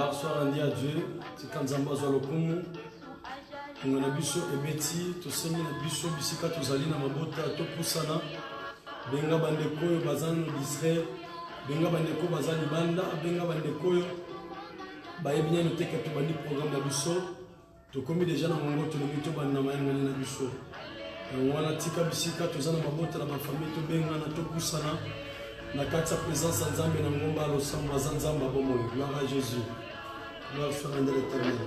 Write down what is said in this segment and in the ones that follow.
Gloire soit rendue à Dieu. C'est quand Zamba Zolokumu. On a biso ebeti, to semi na biso bisika to zali na mabota to pusana. Benga bandeko yo bazan d'Israël. Benga bandeko bazali banda, benga bandeko yo. Baye bien noté que to bandi programme na biso. To komi déjà na mongo to lobi to banda mayanga na biso. On wana tika bisika to zana mabota na ma famille to benga na to pusana. Na kati ya présence ya Nzambe na ngomba losamba za Nzamba bomo. Gloire à Jésus. Gloire soit rendue à l'Éternel.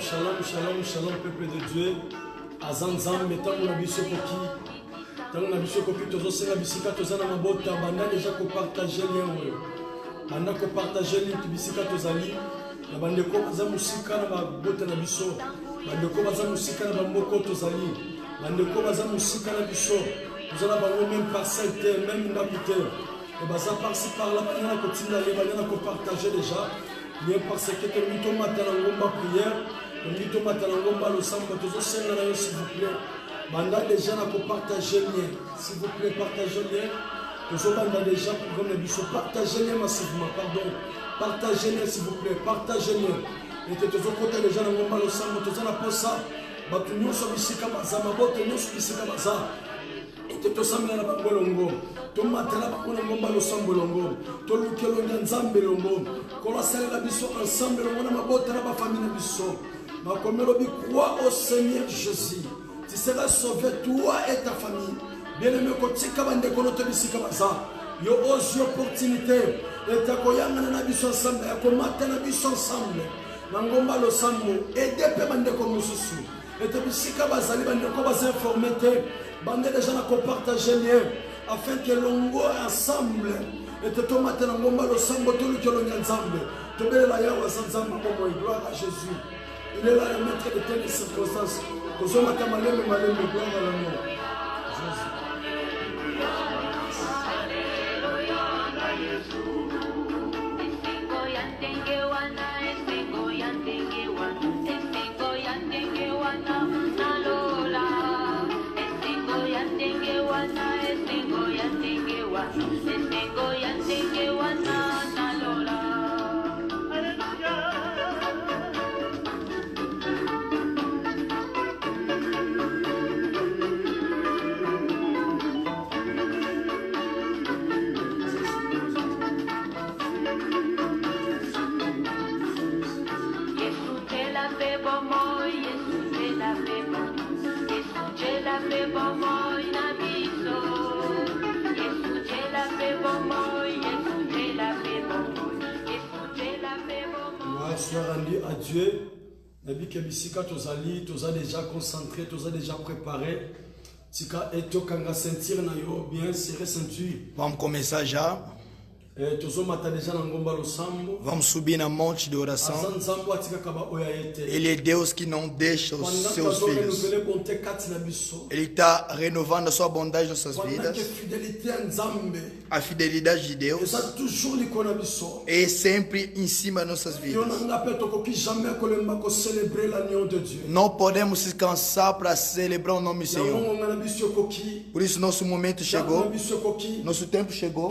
Shalom, shalom, shalom, peuple de Dieu. Azanzam, mettons mon abisso koki. Tant mon abisso koki, tozo senga bisika, tozana mabota, banda déjà ko partager lien. Banda ko partager lien, bisika tozali. La bande ko baza musika na mabota na biso. Bande ko baza musika na bamboko tozali. Bande ko baza musika na biso. Tozala bango même parcelle terre, même ndakute. Et baza par-ci par-là, na ko tinda le banda ko partager déjà. Bien parce que tout le monde matin en gomba prière, tout le monde matin en gomba le samba, tous les sénateurs s'il vous plaît. Banda déjà n'a pas partagé le lien, s'il vous plaît partagez le lien. Tous les banda déjà pour qu'on puisse partager le lien massivement, pardon. Partagez le lien s'il vous plaît, partagez le lien. Et tous les côtés déjà en gomba le samba, tous les pas ça. Batu nyonso bisika baza, mabote nyonso bisika baza. Et tous les na bangolongo. Tomatela bakona ngomba losambo longo tolukelo nzambe longo kola sala biso ensemble longo na mabota na ba famille na biso makomelo bi crois au Seigneur Jésus tu seras sauvé toi et ta famille bien-aimé kotika bande kono to bisika baza yo ozi opportunité et ta koyanga na biso ensemble ya komata na biso ensemble na ngomba losambo aider pe bande ko mususu et ta bisika bazali bande ko baza informer te bande déjà na ko partager lien afin que l'on ensemble et te tomate dans le monde ensemble tout le que l'on ensemble te belle la yawa ensemble comme gloire à Jésus il est là le maître de telles circonstances que son matin malem gloire à l'amour Jésus. Soit rendu à Dieu. Nabi Kebisika tozali, toza déjà concentré, toza déjà préparé. Tika eto kanga sentir na yo bien serré ceinture. Vamos começar já. Tozo mata déjà na ngomba lo sambo. Vamos subir na monte de oração. Ele é Deus que não deixa os seus filhos. Ele está renovando a sua bondade em nossas vidas. A fidelidade de Deus é sempre em cima de nossas vidas. Não podemos se cansar para celebrar o nome do Senhor. Por isso nosso momento chegou. Nosso tempo chegou.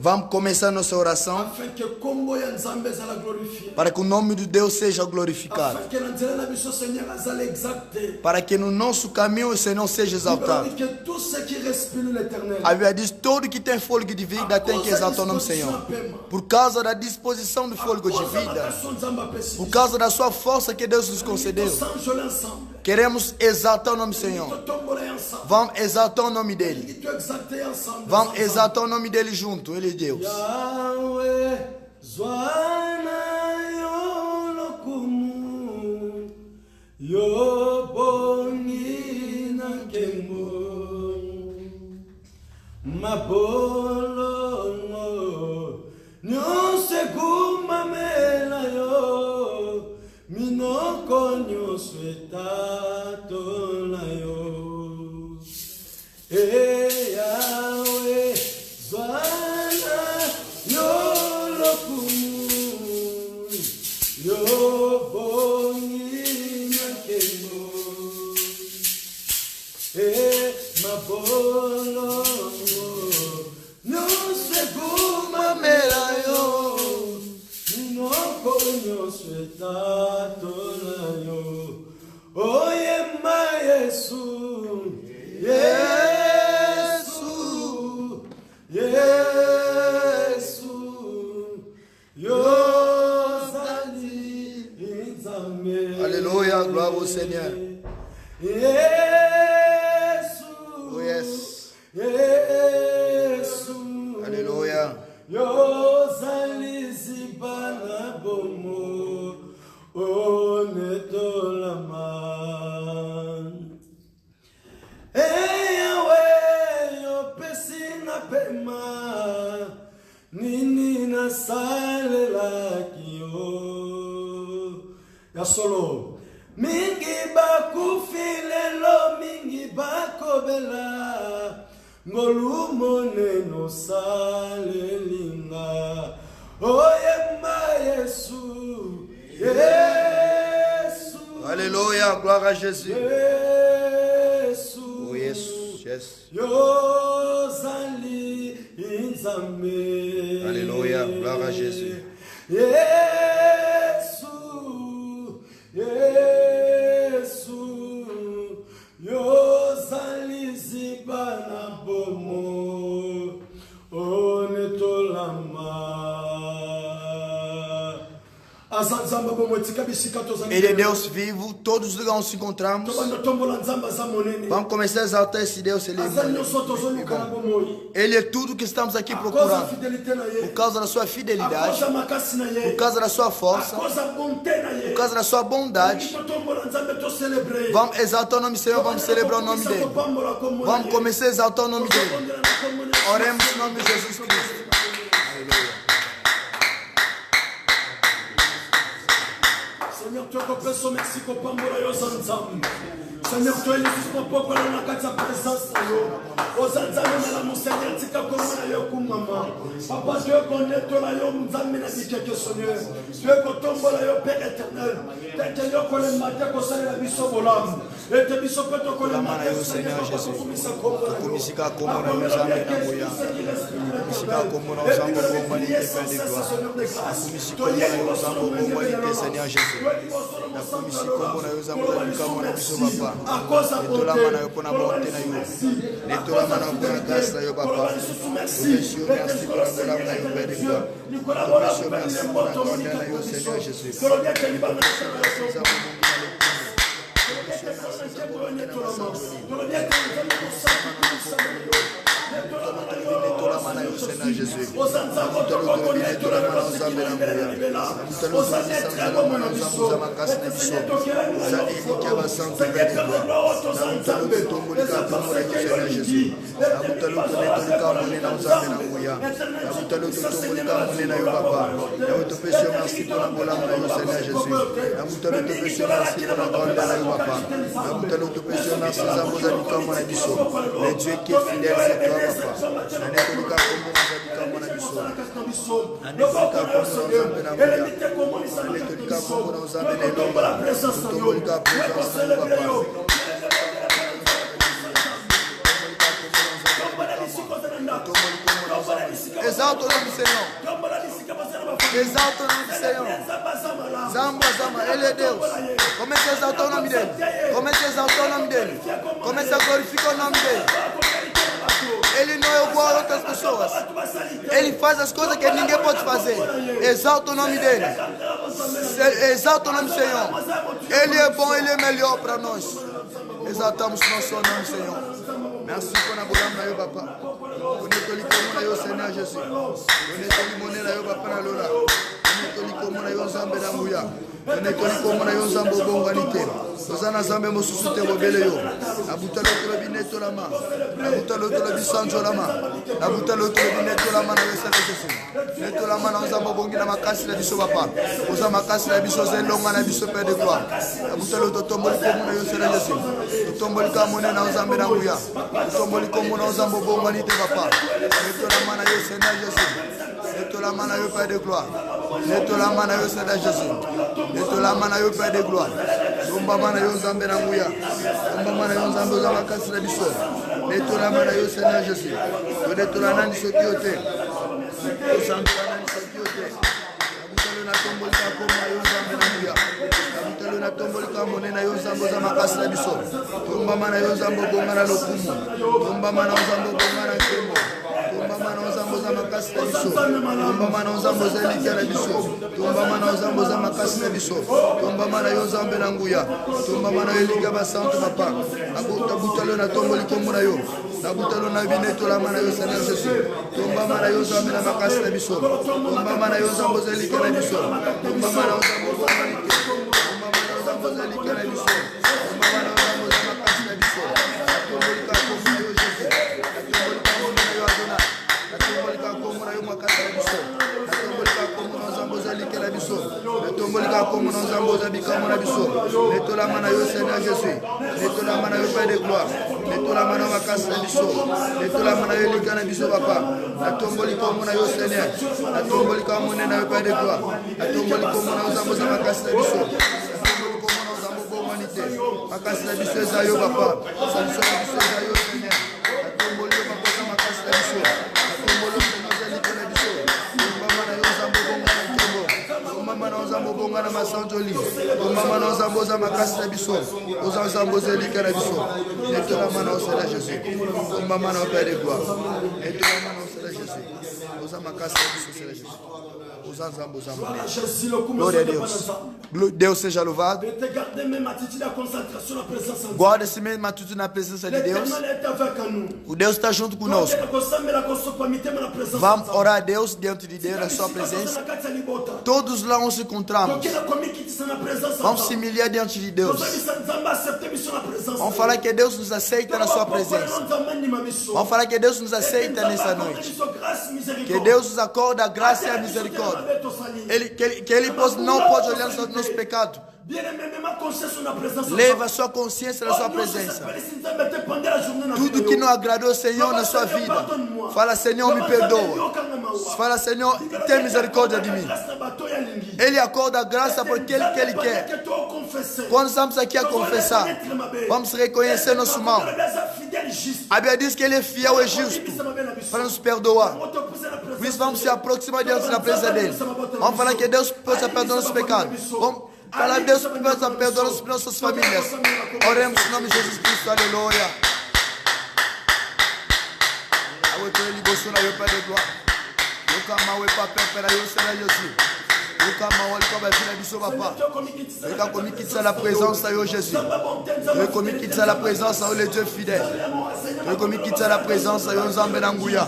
Vamos começar nossa oração afin que kombo ya Nzambe ezala glorifié, para que o nome de Deus seja glorificado, afin que na nzela na biso Seigneur azala exalté, para que no nosso caminho o Senhor seja exaltado. que tout ce qui respire l'Éternel, A Bíblia diz: todo que tem fôlego de vida tem que exaltar o nome do Senhor. Por causa da disposição do fôlego de vida, por causa da sua força que Deus nos concedeu, queremos exaltar o nome do Senhor. Vamos exaltar o nome dele. Vamos exaltar o nome dele junto. Ele é Deus. Yahweh, Zwana Yolokumu, Yobongi na Kembo, Mabolongo, Nyose Gumamela yo, Minoko Nyose Tatona yo. Yahweh, Zwana Yolokumu, Yobongi na Kembo, Mabolongo, Nyose Gumamela yo, Minoko Nyose Tatona yo. Oye ma Yesu, Yesu, Yesu, Yozali Nzambe. Alléluia, gloire au Seigneur. Yesu, Oh yes. Yesu, Alléluia. Yozali Zibana Bomo, Onetolama. Yahweh, yo pesina pema, nini na salela kiyo. Ya solo, mingi bakufilelo, mingi bakobela, ngolumone no salelinga. Oye ma Yesu, Yesu. Alléluia, gloire à Jésus. Oh yes, yes. Yozali Nzambe. Alléluia, gloire à Jésus. Yesu, Yesu, Yozali Zibana Bomo, Onetolama. Ele é Deus vivo, todos os lugares onde nos encontramos. Vamos começar a exaltar esse Deus. Ele é tudo que estamos aqui procurando. Por causa da sua fidelidade, por causa da sua força, por causa da sua bondade. Vamos exaltar o nome do Senhor, vamos celebrar o nome dele. Vamos começar a exaltar o nome dele. Oremos no nome de Jesus Cristo. Aleluia. Seigneur, tu as coupé son Mexico, Pambola, Yozanzam. Seigneur, tu as élevé ton peuple dans la présence. Ozanzam, Madame Seigneur, Tika Komana Yokumama. Papa, tu es connais, tu as Yom Zamina Dikeke, Seigneur. Tu es Kotombola, Yo Père éternel. Tu es Yokolem Matia, Kosale la Bissobolam. Et te Bissopeto Kolem Matia, Seigneur Jésus. Kumisika Komona Yozambe na Moya. Kumisika Komona Yozambe Bomba Lite Père de Gloire. Kumisika Komona Yozambe Bomba Lite Seigneur Jésus. Na kumisika Komona Yozambe Bomba Mona Biso Papa. Netola mana yo pona bonté na yo. Netola mana yo pona grâce na yo Papa. Monsieur, merci pour la gloire na yo Père de gloire. Monsieur, merci pour la gloire na yo Seigneur Jésus. Seigneur Jésus. Le Dieu qui est fidèle, c'est toi, Papa. Exalte ton nom du Seigneur. Exalte ton nom du Seigneur. Zamba, Zamba, ele é Deus. Comece a exaltar o nome dele. Comece a exaltar o nome dele. Comece a glorificar o nome dele. Ele não é igual a outras pessoas. Ele faz as coisas que ninguém pode fazer. Exalta o nome dele. Exalta o nome do Senhor. Ele é bom, ele é melhor para nós. Exaltamos o nosso nome, Senhor. Merci pour la boulame na yo papa. Bonito likomo na yo Seigneur Jésus. Bonito limone na yo papa na lola. Bonito likomo na yo Nzambe na nguya. Bonito likomo na yo Nzambe obongwanite. Ozana Nzambe mosusu te bobele yo. Nabuta loto bineto la ma. Nabuta loto bisanjo la ma. Nabuta loto bineto la ma na yo Seigneur Jésus. Neto la ma na Nzambe obongi na makasi na biso papa. Oza makasi na biso zelonga na biso Père de gloire. Nabuta loto tombo likomo na yo Seigneur Jésus. Tombo likamone na Nzambe na nguya. Tomboli comme nous avons besoin de papa. Mettons la main à Dieu, Seigneur Jésus. Mettons la main à Dieu, Père de gloire. Mettons la main à Dieu, Seigneur Jésus. Mettons la main à Dieu, Père de gloire. Tomba main à Dieu, Zambé Namouya. Tomba main à Dieu, Zambé Zamakasi la Bissot. Mettons la main à Dieu, Seigneur Jésus. Mettons la main à Dieu, Sokiote. Mettons la main à Dieu, Sokiote. Na tomboli ka koma yo Nzambe na nguya. Kabutalo na tomboli ka monena yo Nzambe za makasi na biso. Tomba mana yo Nzambe bonga na lokumu. Tomba mana yo Nzambe bonga na nkembo. Tomba mana yo Nzambe za makasi na biso. Tomba mana yo Nzambe za likia na biso. Tomba mana yo Nzambe za makasi na biso. Tomba mana yo Nzambe na nguya. Tomba mana yo likia ba santo papa. Abutalo na tomboli komuna yo. Nabutalo na bineto la mana yo Seigneur Jésus. Tomba mana yo Nzambe na makasi na biso. Tomba mana yo Nzambe za likia na biso. Tomba mana yo Nzambe za malike. Tomba mana yo Nzambe za likia na biso. Tomba mana yo Nzambe za makasi na biso. Tomboli ka komuna yo Jésus. Tomboli ka komuna yo Adonai. Tomboli ka komuna yo makasi na biso. Tomboli ka komuna yo Nzambe za likia na biso. Tomboli ka komuna yo Nzambe za bikamo na biso. Mettons la main à yo Seigneur Jésus. Mettons la main à yo Père de gloire. Mettons la main à makasi na biso. Mettons la main à yo likia na biso papa. Tomboli komuna yo Seigneur. Tomboli ka monena yo Père de gloire. Tomboli komuna yo Nzambe za makasi na biso. Tomboli komuna yo Nzambe bomanite. Makasi na biso za yo papa. Sanso na biso za yo Seigneur. Tomboli yo makasi makasi na biso. Tomboli komuna za likia na biso. Mama na yo Nzambe bonga na nkembo. Mama na Nzambe bonga na masanjoli. Mama na Nzambe za makasi na biso. Oza Nzambe za likia na biso. Mettons la main au Seigneur Jésus. Mama na Père de gloire. Mettons la main au Seigneur Jésus. Oza makasi na biso Seigneur Jésus. Glória a Deus. Deus seja louvado. Guarda-se mesmo atitude na presença de Deus. O Deus está junto conosco. Vamos orar a Deus diante de Deus, na sua presença. Todos lá nos encontramos. Vamos se humilhar diante de Deus. Vamos falar que Deus nos aceita na sua presença. Vamos falar que Deus nos aceita nessa noite. Que Deus nos acorda a graça e a misericórdia. Que Ele não pode olhar nos nossos pecados. Leva a sua consciência na sua presença. Tudo que não agradou ao Senhor na sua vida, fala: Senhor, me perdoa. Fala: Senhor, tem misericórdia de mim. Ele acorda a graça porque Ele que Ele quer. Quando estamos aqui a confessar, vamos reconhecer nosso mal. A Bíblia diz que Ele é fiel e justo para nos perdoar. Por isso vamos se aproximar diante da presença dEle. Vamos falar que Deus possa perdoar nossos pecados. Vamos falar que Deus possa perdoar nossas famílias. Oremos em nome de Jesus Cristo. Aleluia. La présence à Jésus. Tu la présence à Dieu fidèle. Tu la présence à Nzambe na nguya.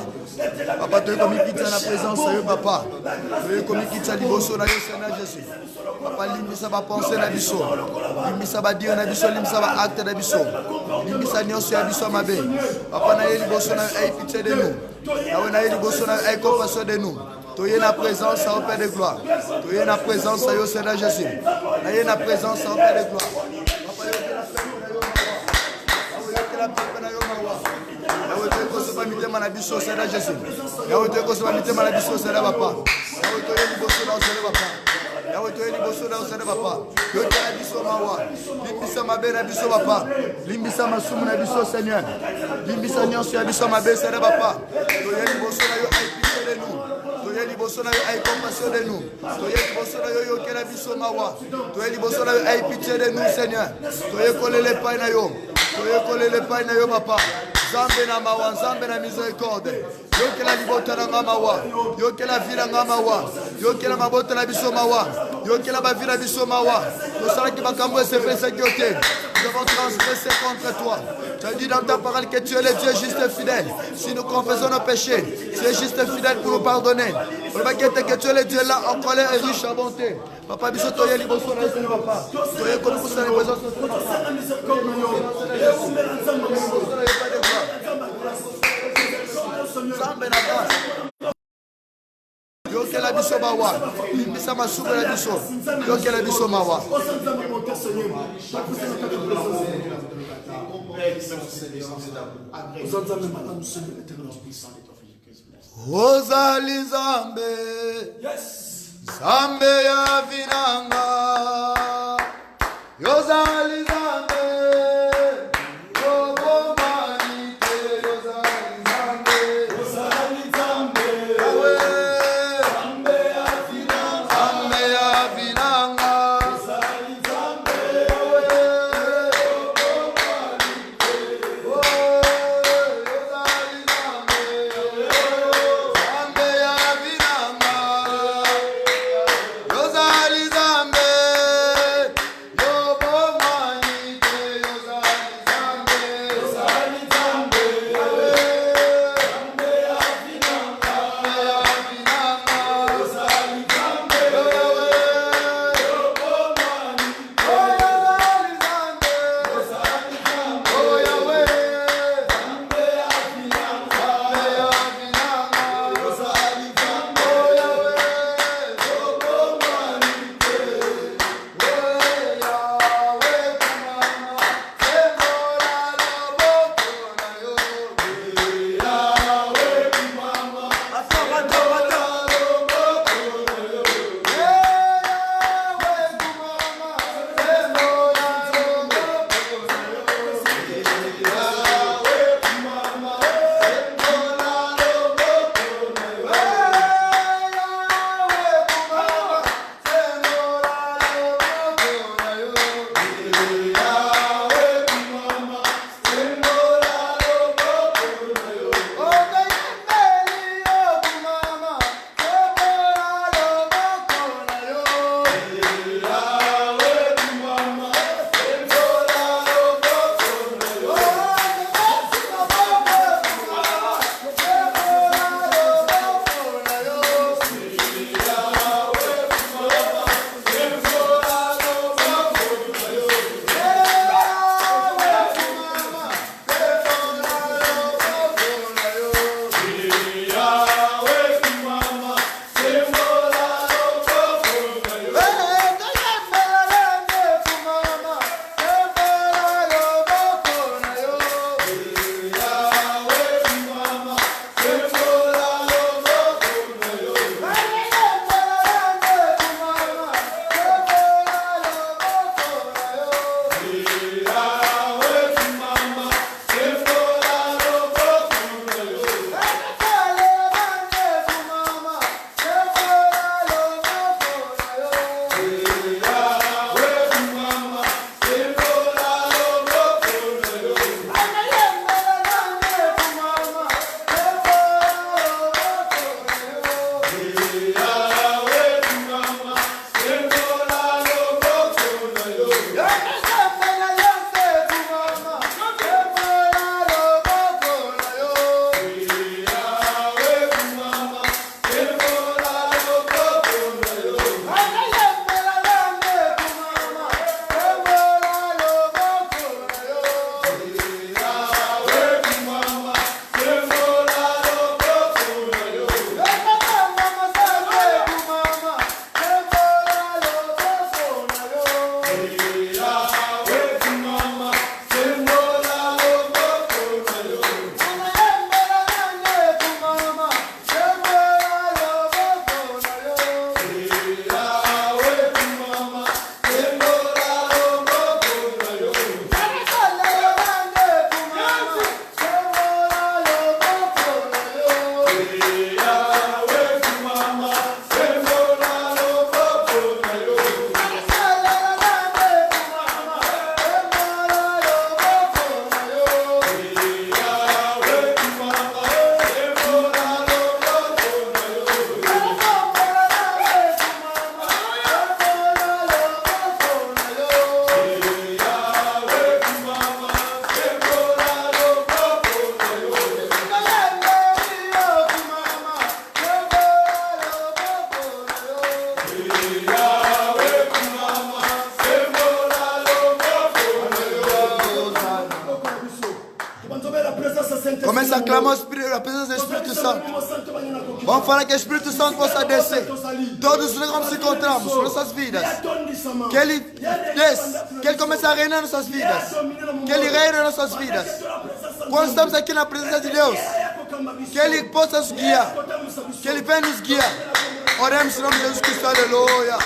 Papa, tu la présence à papa. Tu liboso na Seigneur Jésus. Papa, limisa ba penser na biso. Limisa ba dire na biso, limisa ba acte na biso. Limisa nyonso ya biso mabe. Papa, na liboso na ay pitié de nous. Na liboso na ay compassion de nous. Tu es la présence au Père de gloire. Tu es la présence au Seigneur Jésus. Tu es la présence au Père de gloire. Seigneur. Toye liboso na yo aie compassion de nous. Toye liboso na yo yokela biso mawa. Toye liboso na yo aie pitié de nous, Seigneur. Toye kolele pai na yo. Toye kolele pai na yo, papa. Zambe na mawa, Zambe na miséricorde. Yokela libota na mawa. Yokela vila na mawa. Yokela mabota na biso mawa. Yokela ba vila biso mawa. Tosala ki bakambo se fait sécurité. Nous avons transgressé contre toi. Tu as dit dans ta parole que tu es le Dieu juste et fidèle. Si nous confessons nos péchés, tu es juste et fidèle pour nous pardonner. Que tu es le Dieu là en colère et riche en bonté. Papa, biso toye liboso na yesu papa. Toye comme vous savez besoin de Zambe na grâce. Yokela biso mawa. Limbisa masuku na biso. Yokela biso mawa. Ozali Zambe, Zambe ya vinanga, Yozali Zambe, Yobomanite, Yozali Zambe, Yozali Zambe, Zambe ya vinanga, Zambe ya vinanga, Yozali Zambe, Yobomanite. acclamons la présence de l'Espírito Santo. Vamos falar que o Espírito Santo possa descer. Todos os vamos se encontrarmos em nossas vidas. Que Ele desce, que Ele comece a reinar em nossas vidas. Que Ele reine em nossas vidas. Quando estamos aqui na presença de Deus, que Ele possa nos guiar. Que Ele venha nos guiar. Oremos em nome de Jesus Cristo, aleluia.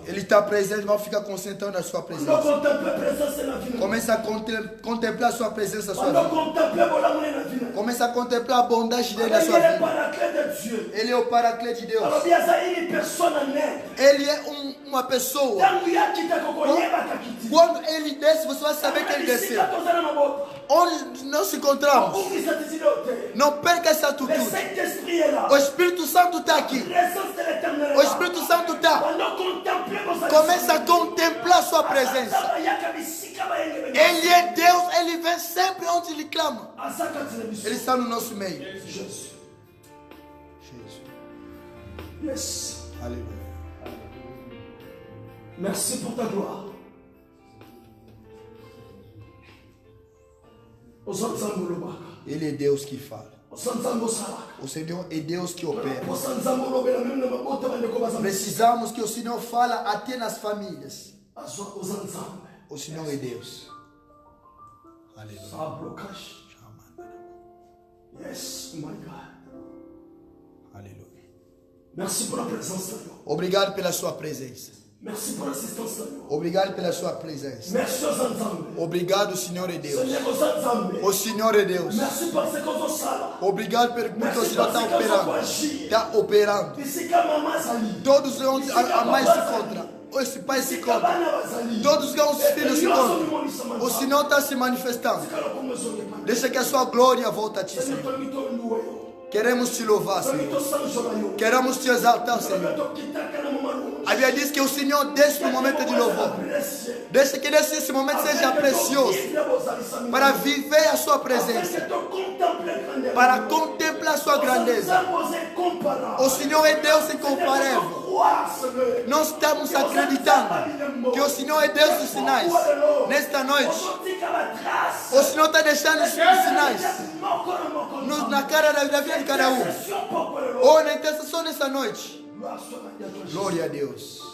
Ele está presente, vamos ficar concentrando na sua presença. Começa a contemplar a sua presença na sua vida. Começa a contemplar a bondade dele na sua vida. Ele é o Paraclete de Deus. Ele é uma pessoa. Quando ele desce, você vai saber que ele desceu. Onde nós nos encontramos, não perca essa atitude. O Espírito Santo está aqui. O Espírito Santo está. Começa a contemplar sua presença. Ele é Deus, ele vem sempre onde ele clama. Ele está no nosso meio. Jesus. Yes. Aleluia. Merci pour ta gloire. Ele é Deus que fala. O Senhor é Deus que opera. Precisamos que o Senhor fale até nas famílias. O Senhor é Deus. Aleluia. Yes, my God. Aleluia. Merci pour la présence, Seigneur. Obrigado pela sua presença. Merci pour l'assistance, Seigneur. Obrigado pela sua presença. Merci aux ensembles. Obrigado, Senhor é Deus. Seigneur, aux ensembles. O Senhor é Deus. Merci parce que vous sala. Obrigado pelo que o Senhor está operando. Está operando. Todos onde a mãe se encontra. Esse pai se encontra. Todos os filhos se encontram. O Senhor está se manifestando. Deixa que a sua glória volte a ti, Senhor. Queremos te louvar, Senhor. Queremos te exaltar, Senhor. A Bíblia diz que o Senhor desce no momento de louvor. Deixa que esse momento seja precioso para viver a sua presença, para contemplar contempler a sua grandeza. O Senhor é Deus incomparável. Nós estamos acreditando que o Senhor é Deus dos sinais. Nesta noite, o Senhor está deixando os sinais na cara da vida de cada um. Ou na intercessão nessa noite. Glória a Deus.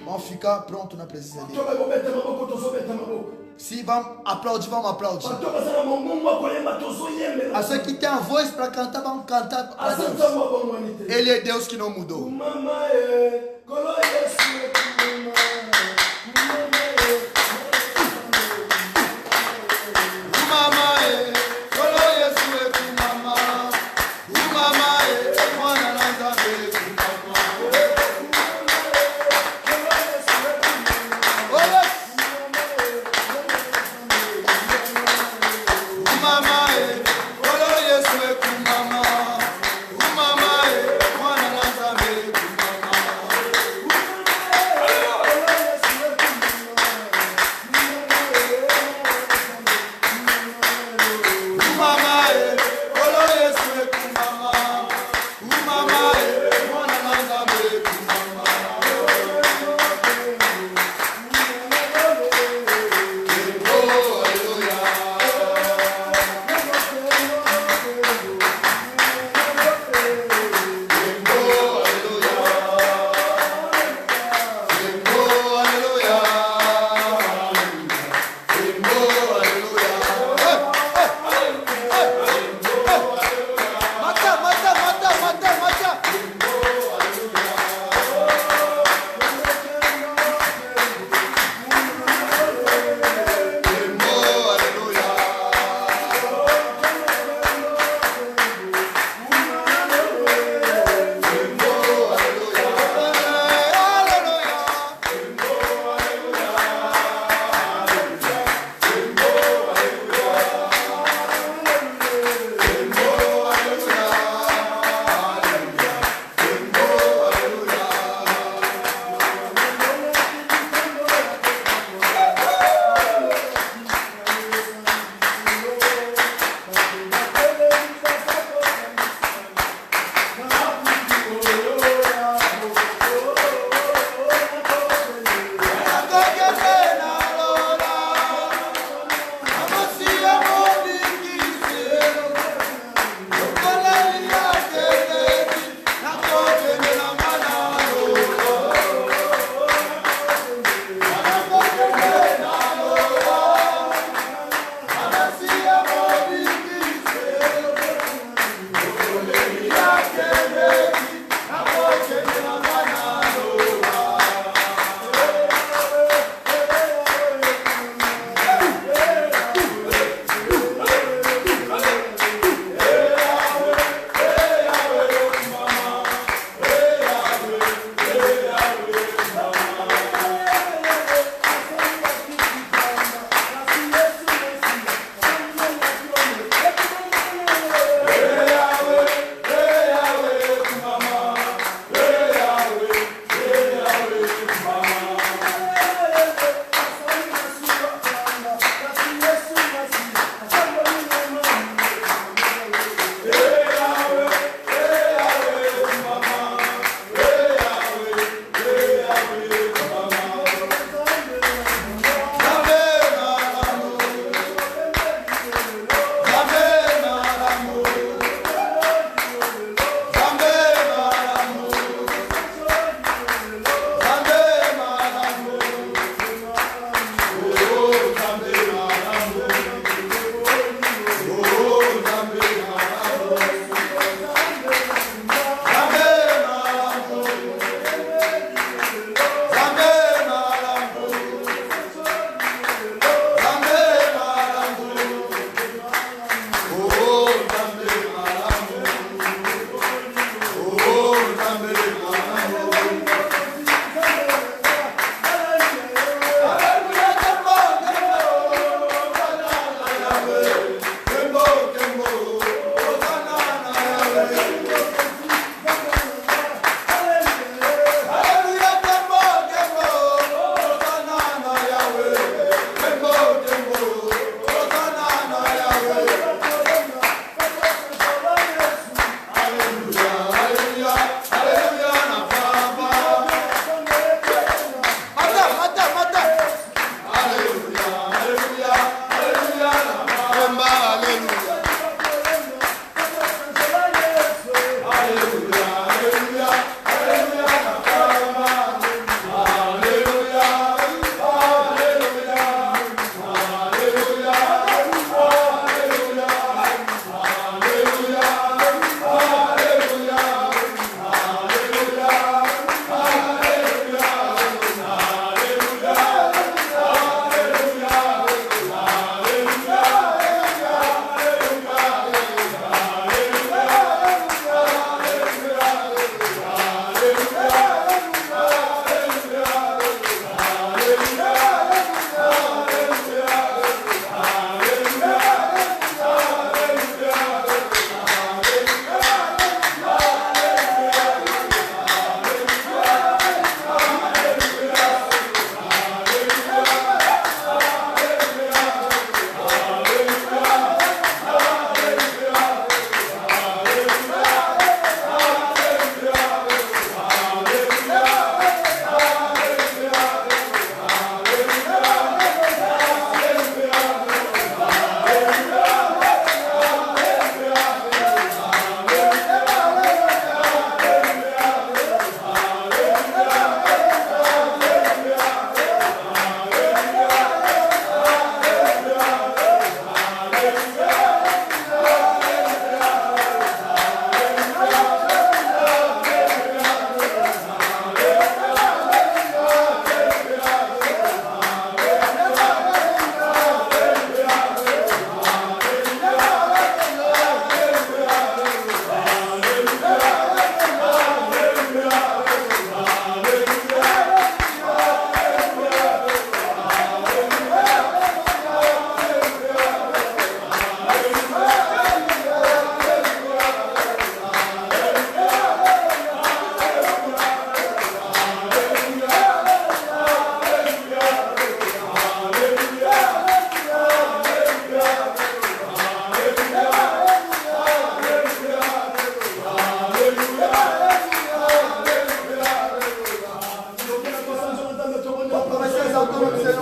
Vamos ficar pronto na presença de Deus. Se vamos aplaudir, vamos aplaudir. A ceux que têm a voz para cantar, vamos cantar para Deus. Ele é Deus que não mudou. Mama,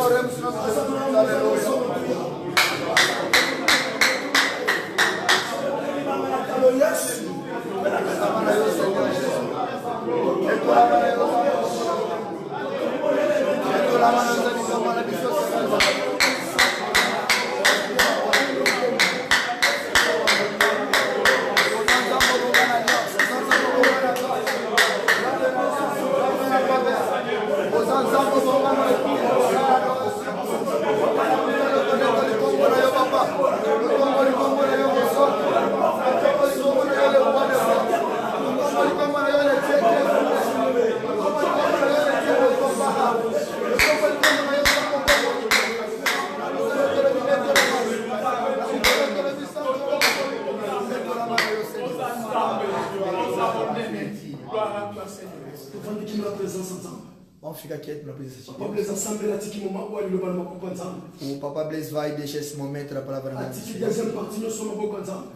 oremos no nome de Jesus. Aleluia. Vamos ficar quietos na presença de Deus. O Papa Blaise vai deixar esse momento da palavra na mão.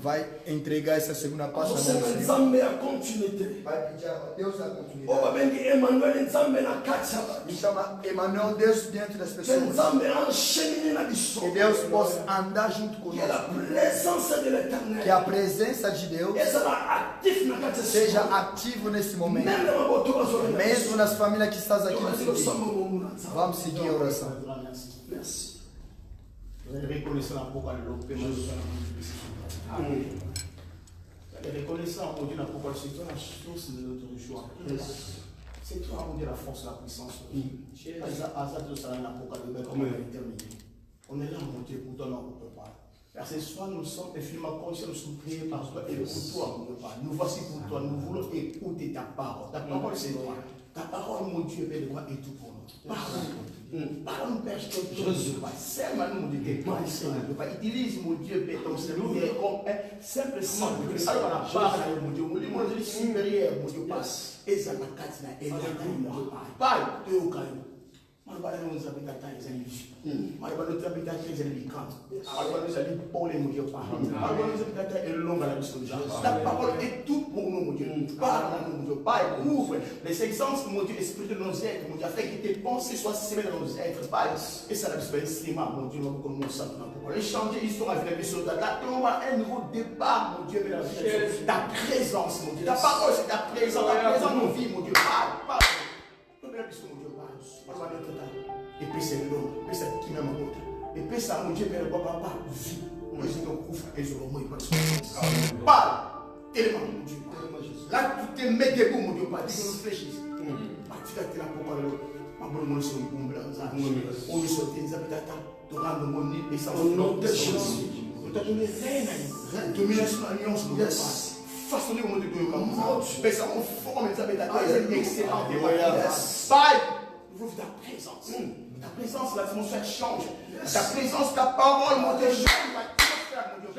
Vai entregar essa segunda parte na mão do Senhor. Vai pedir a Deus a continuidade. Me chama Emmanuel, Deus dentro das pessoas. Que Deus possa andar junto conosco. Que a presença de Deus seja ativo nesse momento. Mesmo nas famílias que estão aqui. Vamos seguir a oração. Merci. Vous allez reconnaître la pourquoi le Lord Vous allez reconnaître mon Dieu la pourquoi c'est toi la source de notre joie. C'est toi mon Dieu la force, la puissance. On est là mon Dieu pour toi, on ne peut pas. Car ce soir nous sommes infiniment conscients, nous sommes priés par toi et pour toi, mon Dieu. Nous voici pour toi, nous voulons écouter ta parole. Ta parole c'est toi. Ta parole, mon Dieu, est le droit et tout pour nous. Parle-nous, Père, je te Jésus. Serre-nous, mon Dieu, tes pensées. Utilise, mon Dieu, Père, ton serviteur comme un simple sang. Alors, la parole, mon Dieu, mon Dieu, supérieur, mon Dieu, passe. Et ça, la katina, et la katina, mon Dieu, Père, tu es au caillou. Malgré nos habitants, ils allaient malgré nos habitants, ils allaient quand malgré nos habitants, pour les mots malgré nos habitants, ils l'ont à la mission de Jean. La parole est tout pour nous, mon Dieu. Parle à nous, mon Dieu. Parle, ouvre les sens, mon Dieu, esprit de nos êtres, mon Dieu, afin que tes pensées soient sémées dans nos êtres. Et ça, la mission de cinéma, mon Dieu, nous comme nous sommes pour échanger l'histoire avec la mission de la on va un nouveau départ, mon Dieu, mesdames et messieurs. Ta présence, mon Dieu. Ta parole, c'est ta présence. Ta présence, mon vie, mon Dieu. Parle. Mon Dieu, et puis c'est l'homme, et puis c'est qui même en autre. Et puis ça, mon Dieu, mais le papa, vie. Moi, je te couvre et je le mets. Parle, tellement, mon Dieu. Là, tu te mets debout, mon Dieu, pas dit que nous réfléchissons. Tu as là pour parler. Ma bonne mon son, on lui saute des habitants, tu rends mon nid et ça, au nom de Jésus. Nous t'avons donné rien, domination, alliance, nous façonner au monde de Dieu comme ça. Mais ça, on forme les habitants, c'est excellent. Bye. Nous voulons ta présence. Ta présence, l'atmosphère change. Ta présence, ta parole, mon Dieu, change l'atmosphère, mon Dieu.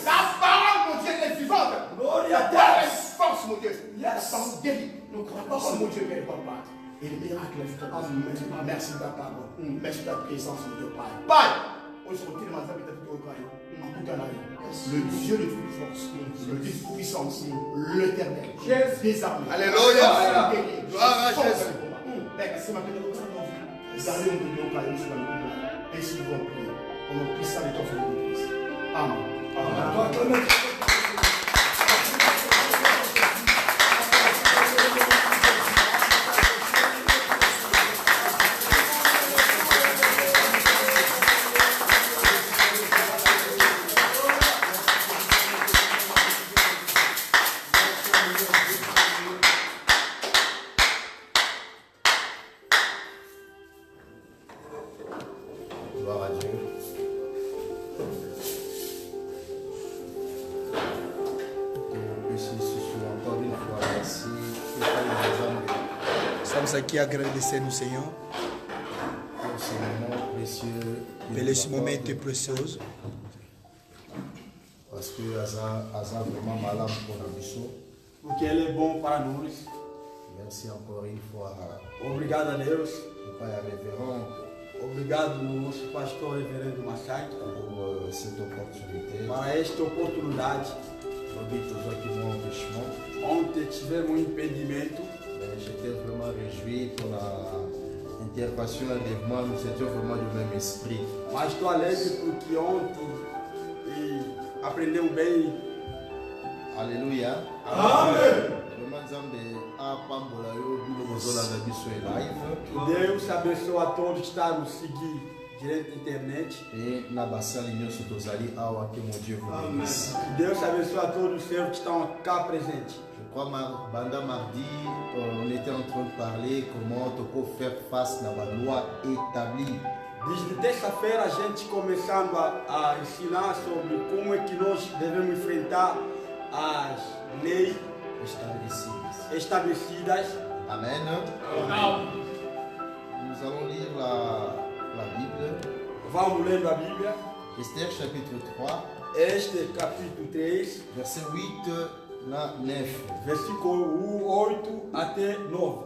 Ta parole, mon Dieu, est vivante. Ta parole est force, mon Dieu. Ta parole guérit. Ta parole, mon Dieu, est papa. Et le miracle est vivant. Merci de ta parole. Merci de ta présence, mon Dieu. Bye. On se retrouve dans la vie de ton Père. Le Dieu de toute force, le Dieu de toute puissance, l'éternel, désarmé. Alléluia. Gloire à Jésus. C'est ma pédale de vie. Allez, on peut nous parler sur la lumière. Ainsi, nous allons prier. On nous prie ça de ton frère de Christ. Amen. Amen. Aqui agradecer no Senhor pelo esse momento precioso, parce que Asa vraiment malade pour la mission. Porque ele é bom para nós. Merci encore une fois. Obrigado a Deus. Pai révérend. Obrigado nosso pastor reverendo Machado pour cette opportunité. Para esta oportunidade. Ontem tivemos um impedimento. J'étais vraiment réjoui pour intervention, l'enlèvement, nous étions vraiment du même esprit. Mas estou alegre porque ontem aprendeu bem. Alléluia. Amen. Vraiment, Nzambe a pambola yo bino bozolanda biso live. Deus abençoe a todos que estão nos seguindo direto na internet. Et na basali nyonso tozali awa que mon Dieu vous bénisse. Deus abençoe a todos os servos que estão cá presentes. Je crois banda mardi, on était en train de parler comment tu peux faire face à la loi établie. Desde terça-feira a gente começando a ensinar sobre como é que nós devemos enfrentar as leis estabelecidas. Amen. Nous allons lire la Bible. Vamos lendo a Bíblia. Esther chapitre 3. Este capítulo 3. Verset 8 à 9. Versículo 8 até 9.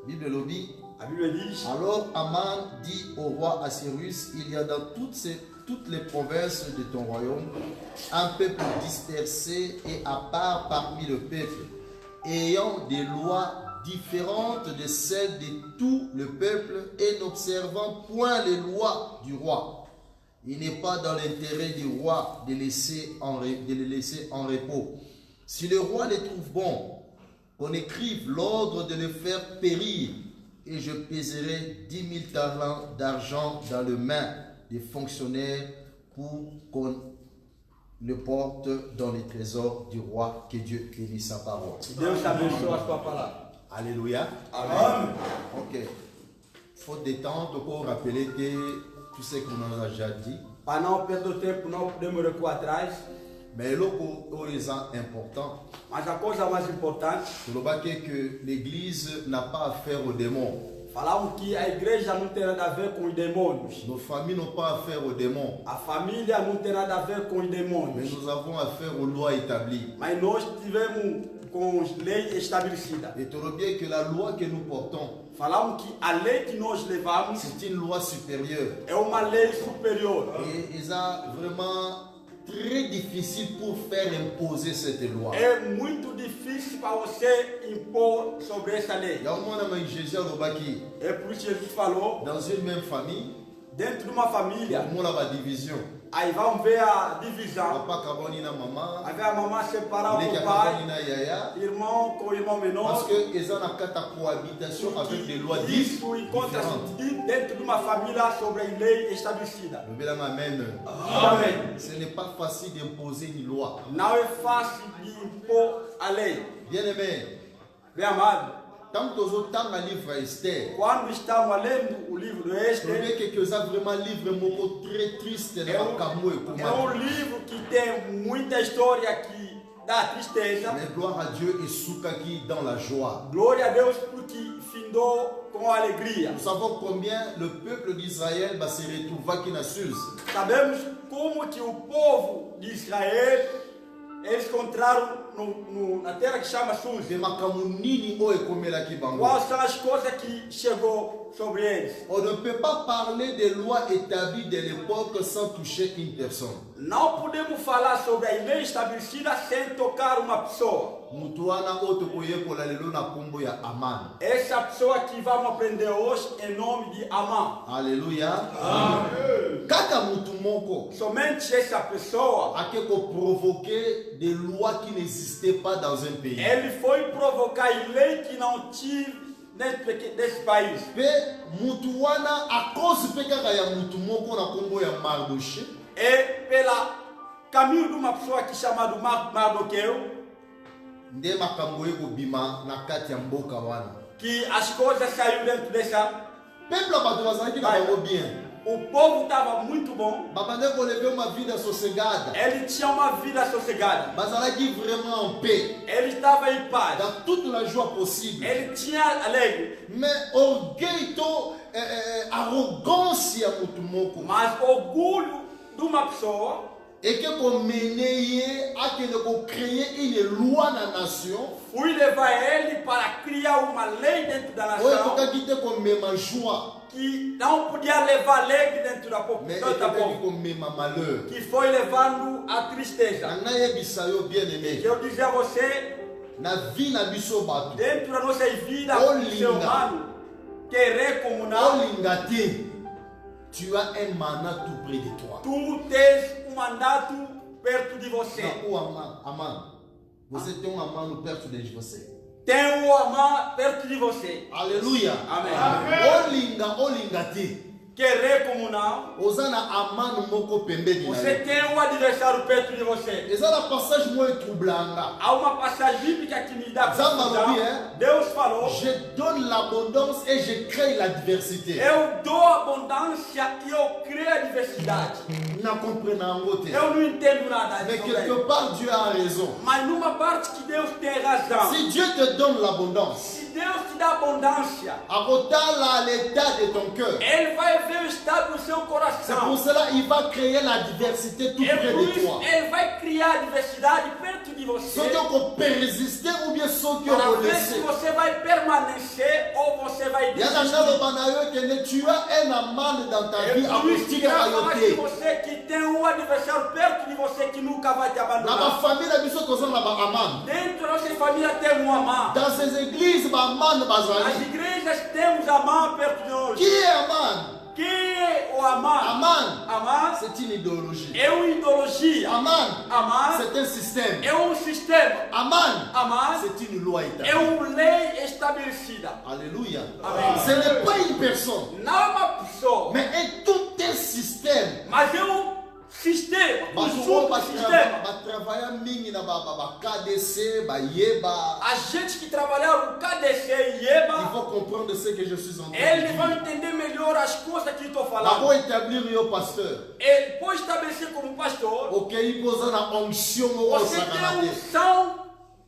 Bible lobby. A Bíblia diz: Alors Aman dit au roi Assyrus, il y a dans toutes les provinces de ton royaume un peuple dispersé et à part parmi le peuple, ayant des lois différentes de celles de tout le peuple et n'observant point les lois du roi. Il n'est pas dans l'intérêt du roi de les laisser en repos. Si le roi les trouve bons, qu'on écrive l'ordre de les faire périr, et je pèserai 10 000 talents d'argent dans les mains des fonctionnaires pour qu'on le porte dans les trésors du roi. Que Dieu bénisse sa parole. Deus abençoe a sua palavra. Alléluia. Amen. Ok. Faute de temps, on peut rappeler que tout ce qu'on a déjà dit. Para não perder o tempo, não podemos recuar atrás. Mais le plus important, Mas a coisa mais importante, c'est que l'Église n'a pas affaire aux démons. falamos que a igreja não tem nada a ver com os demônios. Nos familles n'ont pas affaire aux démons. A família não tem nada a ver com os Mais demônios. nous avons affaire aux lois établies. Mas nós tivemos com as leis estabelecidas. Et tu vois bien que la loi que nous portons, Falamos que a lei que nós levamos c'est une loi supérieure. é uma lei superior. Et ils ont vraiment très difficile pour faire imposer cette loi. É muito difícil para você impor sobre essa lei. Il y a un moment où Jésus a dit, É por isso que Jesus falou, dans une même famille, dentro de uma família, il y a une division. aí vamos ver a divisão. Papa kaboni na maman, Aí vai a mamãe separar les o kaboni pai, na yaya, irmão com irmão menor. parce que ils ont une cohabitation avec des lois Isso encontra-se différentes. dentro de uma família sobre a lei estabelecida. Le bel amen. Amém. Ce n'est pas facile d'imposer une loi. Não é fácil de impor a lei. Bien aimé, Bem amado, tant que nous avons un livre Esther, quando estamos lendo o livro do je Êxodo, trouvais que vous avez vraiment un livre très triste. é um livro que tem muita história que dá tristeza. Mais gloire à Dieu et Soukaki dans la joie. Glória a Deus porque findou com alegria. Nous savons combien le peuple d'Israël va se retrouver aqui na Suze. Sabemos como que o povo de Israel eles encontraram na terra que chama Suz. De makambo nini oyo ekomelaki bango. Quais são as coisas que chegou sobre eles? On ne peut pas parler des lois établies de l'époque sans toucher une personne. Não podemos falar sobre a lei estabelecida sem tocar uma pessoa. Mutu wana oyo tokoyekola lelo na kombo ya Aman. Essa pessoa que vamos aprender hoje em nome de Amã. Alléluia. Amen. Kaka mutu moko Somente essa pessoa, akeko provoquer des lois qui n'existaient pas dans un pays. ele foi provocar a lei que não tive dentro desse país. Pe mutu wana a cause pe kaka ya mutu moko na kombo ya Mardoché. É pela caminho de uma pessoa que chamado Mardoqueu Nde makambo ekobima na kati ya mboka wana. que as coisas saíram dentro dessa. Peuple bato bazalaki na bango bien. O povo estava muito bom. Babande kolever uma vida sossegada. Ele tinha uma vida sossegada. Bazalaki vraiment en paix. Ele estava em paz. Dans toute la joie possible. Ele tinha alegre. Mais orgueil to arrogance ya mutu moko. Mas orgulho de uma pessoa Et que qu'on meneye a que de créer une loi na nation. fui levar ele para criar uma lei dentro da Oye nação koka kite qu'on mema joie. que não podia levar alegre dentro da Mais população, et qu'on mema malheur. que foi levando a tristeza. Nanga yebisa yo bien aimé. Eu dizer a você, Na vie na biso bato. dentro da nossa vida, Oh, como ser linda. humano, Olingate, tu as un mandat tout près de toi. Tu tens mandato perto de você. O amado. Você tem amado perto de você. Tem amar perto de você. Aleluia. Amém. Olingate. Querer como não. Osana amano moko pembeni. Você tem adversário perto de você. Essa é a passagem muito troublante. Há uma passagem bíblica que me dá confusão. Deus falou: je donne l'abondance et je crée la diversité. Eu dou abundância e eu crio a diversidade. Não compreendo. Eu não entendo nada. Mais quelque part Dieu a raison. Mas numa parte que Deus tem razão. Si Dieu te donne l'abondance, se Deus te dá abundância, à l'état de ton cœur. Ele vai ver o estado do seu coração. C'est pour cela qu'il va créer la diversité tout près de toi. Ele vai criar a diversidade perto de você. Só que eu persister ou bien só que eu para vou ver laisser. se você vai permanecer ou você vai desistir. Tu as un amant dans ta vie à que você que tem adversário perto de você que nunca vai te abandonar. Na família amant. Dentro da nossa família tem amant. Dans ces églises amant bazali. As igrejas temos amant perto de nós. Qui est amant? Quem é o amant? Amant, c'est une idéologie. É uma ideologia. Amant, c'est un système. É sistema. Amant, c'est une loi établie. É lei estabelecida. Alléluia. Amen. Ce n'est pas une personne. Não é uma pessoa. Mais é tout un système. Mas sistema. A gente que trabalhava no KDC e IEBA, il faut comprendre ce que je suis en train de dire. Eles vão entender melhor as coisas que estou falando. Vou établir o pasteur. Ele pode estabelecer como pastor. OK, il pose na onction você tem unção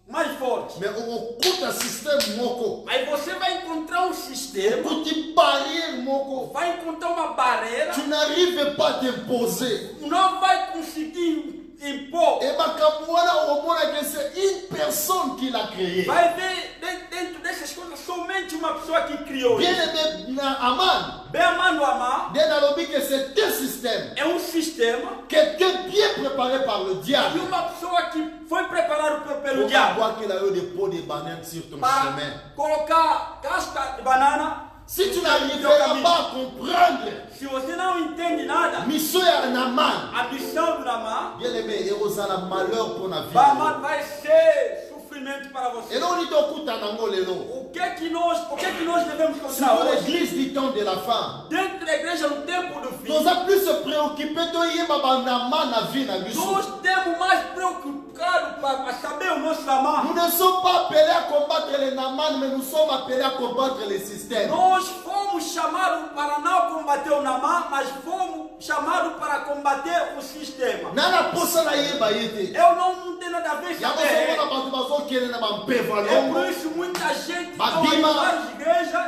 mais forte. Mais on écoute un système moko. Mas você vai encontrar sistema. Écoute barrière moko. Vai encontrar uma barreira. Tu n'arrives pas à t'imposer. Não vai conseguir impor. Et que c'est une personne qui l'a créé. Vai ver dentro dessas coisas somente uma pessoa que criou. Bien aimé na Aman. Bem amado Amar. Bien alobi que c'est un système. É sistema. Quelqu'un bien préparé par le diable. E uma pessoa que foi preparado pelo diabo. Pour qu'il a eu des pots de bananes sur ton chemin. Colocar casca de banana. Si tu n'arriveras pas à comprendre, se você não entende nada, mission ya Naman, a missão do Naman, bien aimé, a malheur pour la vie. Vai ser sofrimento para você. Et non, on t'écoute en angolais. O que nós devemos continuar hoje? Sur l'église du temps de la fin. Dentro da igreja no tempo do fim. Nós a plus se préoccuper de yeba Naman na vie na biso. Nós temos mais preocupado para saber o nosso Naman. Nous ne sommes pas appelés à combattre les Naman, mais nous sommes appelés à combattre les systèmes. Nós fomos chamados para não combater o Naman, mas fomos chamados para combater o sistema. Nana possa na yeba yete. Eu não tenho nada a ver com isso. É por isso muita gente está em várias igrejas.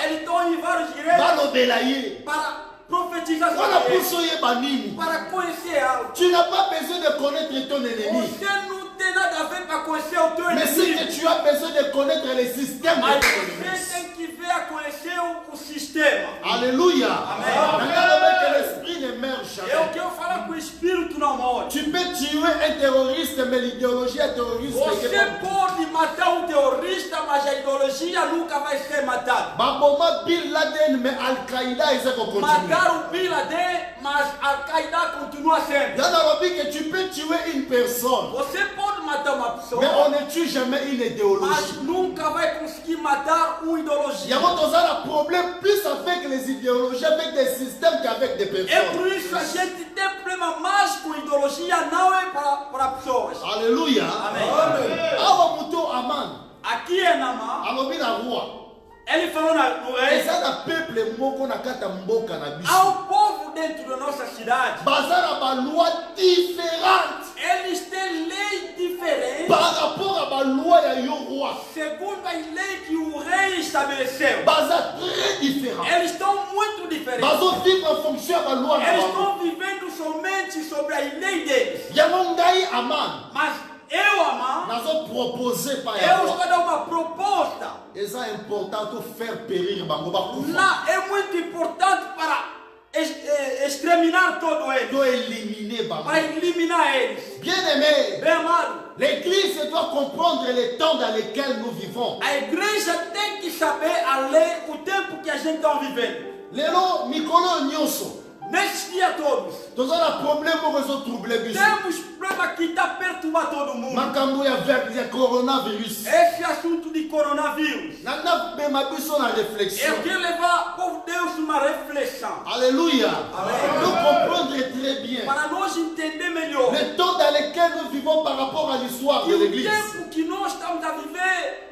Eles estão em várias igrejas para profetizar para conhecer algo. Tu n'as pas besoin de connaître ton ennemi. Você não tem nada a ver para conhecer o teu inimigo. Mais c'est que tu as besoin de connaître les systèmes. Mas você tem que ver a conhecer o sistema. Alléluia. Amém. L'esprit ne meurt jamais. Eu quero falar que o espírito não morre. Tu peux tuer un terroriste, mais l'idéologie est terroriste. Você pode matar terrorista, mas a ideologia nunca vai ser matada. Baboma Bin Laden, mais Al-Qaïda, ils vont continuer. Mataram Bin Laden, mas Al-Qaïda continua sendo. Dans la Bible, que tu peux tuer une personne. Você pode matar uma pessoa. Mais on ne tue jamais une idéologie. Mas nunca vai conseguir matar uma ideologia. Il y a un problème plus avec les idéologies, avec des systèmes qu'avec des personnes. É por isso a gente tem problema mais com ideologia, não é para pessoas. Alléluia. Amém. Awa muto aman. Aqui é Naman. Alobi na rua. Ele falou no rei. Peuple moko na kata mboka na biso. Há um povo dentro da nossa cidade. Bazara ba loi différente. Eles têm lei diferente. Par rapport à ba loi ya yo roi. Segundo a lei que o rei estabeleceu. Baza très différent. Eles estão muito diferentes. Bazo vivre en fonction à ba loi. Eles estão vivendo somente sobre a lei deles. Yamongai aman. Mas eu, Amar, nazo proposer para eu estou dando uma proposta. É importante faire périr bango ba kufa. Não, é muito importante para examinar todo eles. Doit éliminer Para eliminar eles. Bien aimé, Bem amado, l'église doit comprendre les temps dans lesquels nous vivons. a igreja tem que saber a lei, o tempo que a gente está vivendo. Lelo mikolo nyonso. Nesses dias todos, Toza na problème ko trouble biso. temos problema que está perturbando todo mundo. Makambo ya coronavirus. Esse assunto de coronavírus. Nana bema biso na réflexion. Eu quero levar o povo de Deus uma reflexão. Alléluia. Amen. Nous comprendre très bien Para nós entender melhor les temps dans lesquels nous vivons par rapport à l'histoire que de o l'église. tempo que nós estamos a viver,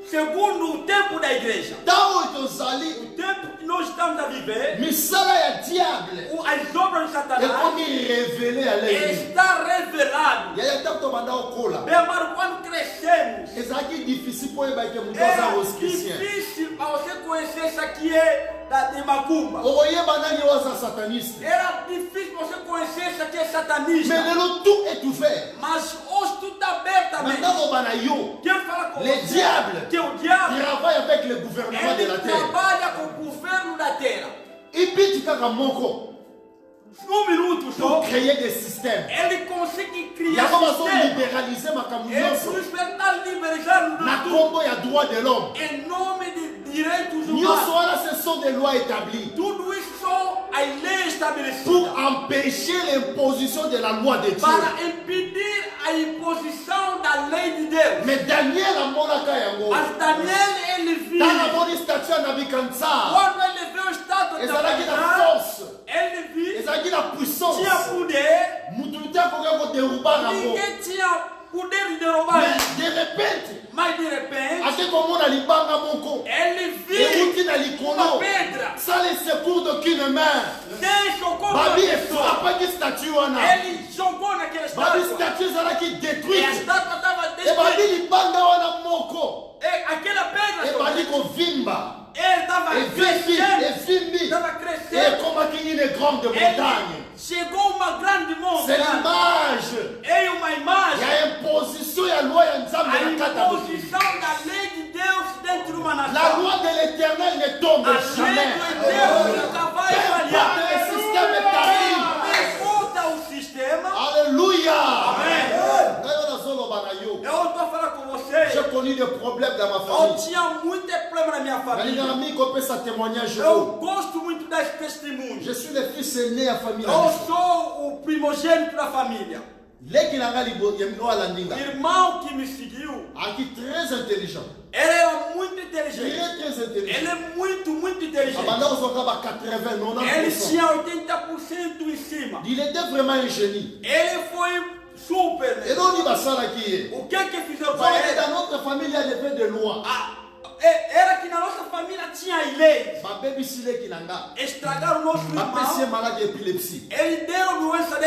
segundo o tempo da igreja, Tao tozali o tempo que nós estamos a viver, misala ya diable as obras de et Satanás comme révélé à l'église. está revelado. Ya ya tato banda okola. Bem amado, quando crescemos, Ezaki difficile pour eba ke mutoza é os chrétiens. difícil para você conhecer isso aqui de Macumba. Okoyeba nani oza sataniste. Era difícil você conhecer isso aqui é satanista. Mais lelo tout est ouvert. Mas hoje tudo está aberto também. Maintenant bana yo. Quero falar com Les você diables que o diabo travaille avec le gouvernement de la ele terre. trabalha com o governo da terra. Ibiti kaka moko Minuto só, pour créer des systèmes. ele consegue criar Yango bazo sistema. libéraliser makambo É nyonso. por isso que ele está liberalizando Na tudo. kombo ya droit de l'homme. Em nome de direitos Nyonso humanos. wana ce sont des lois établies Tudo isso são as leis pour estabelecidas empêcher l'imposition de la loi de Dieu. para impedir a imposição da lei de Deus. Mais Daniel amonaka yango. Mas Daniel, ele viu, Tana boni statue ya Nabucodonosor. quando ele viu o estátua de Ezalaki na Satanás, force. ele viu, Ezalaki na puissance. tinha poder, Mutu te akoki koderuba yango. ninguém tinha poder de derrubar Mais ele. de repente, Mas de repente, ake komona libanga moko. ele viu Euti na uma likolo. pedra, Sans le secours d'aucune main. sem socorro da Babi pessoa. efrapaki statue wana. Ele jogou naquela Babi estátua. statue ezalaki E a détruite. estátua estava E babi destruída. libanga wana moko. E aquela pedra Ebali kovimba. ele estava crescendo. Evimbi. Estava Et crescendo. ekomaki une grande montagne. Ele chegou uma grande C'est montanha. l'image. Em uma imagem. Ya imposition ya loi ya nzambe A na kati ya mokili. imposição da lei de Deus dentro de uma La nação. loi de l'éternel ne tombe A lei de jamais. Deus nunca vai Peu falhar. importe le système est terrible. Não importa o sistema. Alléluia. Amém. Ngayo nazoloba na yo. Eu estou falando com você. J'ai connu des problèmes dans ma Eu famille. tinha muito problema na minha família. Nalingaka mingi kopesa témoignage Eu oyo. gosto muito das testemunhas. Je suis le fils aîné ya famille na Eu biso. sou o primogênito da família. Leki na nga libo ya oyo alandinga. Irmão que me seguiu, Aki très intelligent. ele era muito inteligente. Très intelligent. Ele é muito inteligente. Abanda kozwaka ba 80, Ele 90%. tinha 80% em cima. Il était vraiment un génie. Ele foi super. Et donc, il va s'arrêter. O que fizeram Parce para que ele? dans notre famille, il y a des faits de loi. Era que na nossa família tinha as leis. Ma baby sile kinanga. Estragaram o nosso Ma PC irmão. malade d'épilepsie. Ele deram doença de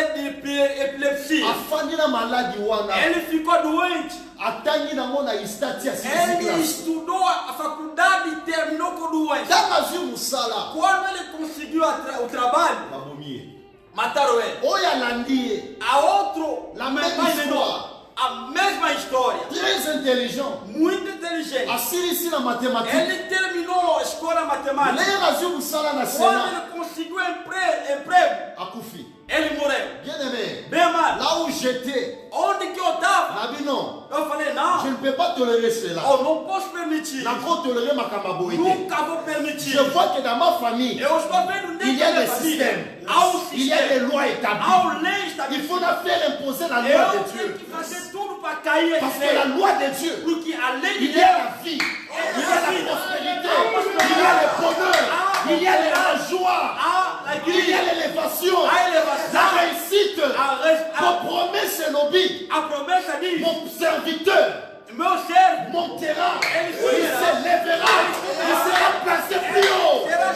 epilepsia. Afandi na malade wana. Ele ficou doente. Atangi na mona istati ya Ele classe. estudou a faculdade e terminou com doença. Tanga zi musala. Quando ele conseguiu o trabalho, Babomie. mataram ele. Oya landi. A outro, La même mais histoire. menor, a mesma história. Très intelligent. Muito inteligente. Asili ici na mathématique. Ele terminou a escola matemática. Lera zi musala na Quando Sénat. ele conseguiu emprego, Akufi. ele morreu. Bien aimé. Bem amado. Là où j'étais. Onde que eu estava? Nabi non. Eu falei, Je não, ne peux pas tolérer cela. eu não posso permitir. Nako tolérer makamaboité. Nunca vou permitir. Je vois que dans ma famille, Eu estou vendo il dentro y a da des minha família. systèmes. Há um Il y a des sistema. lois établies. Há uma lei Il faut estabelecida. faire imposer la loi Eu de tenho Dieu. que fazer tudo para cair Parce essa que la lei. loi de Dieu, Porque a lei de il y a Deus, la vie, il y a la prospérité, il y a le bonheur, il y a la joie, há a il y a igreja, l'élévation, a la elevação, réussite. Mon promesse est lobby. a promessa diz: Mon serviteur meu servo montera, Ele il subirá. s'élèvera, il sera placé plus haut. será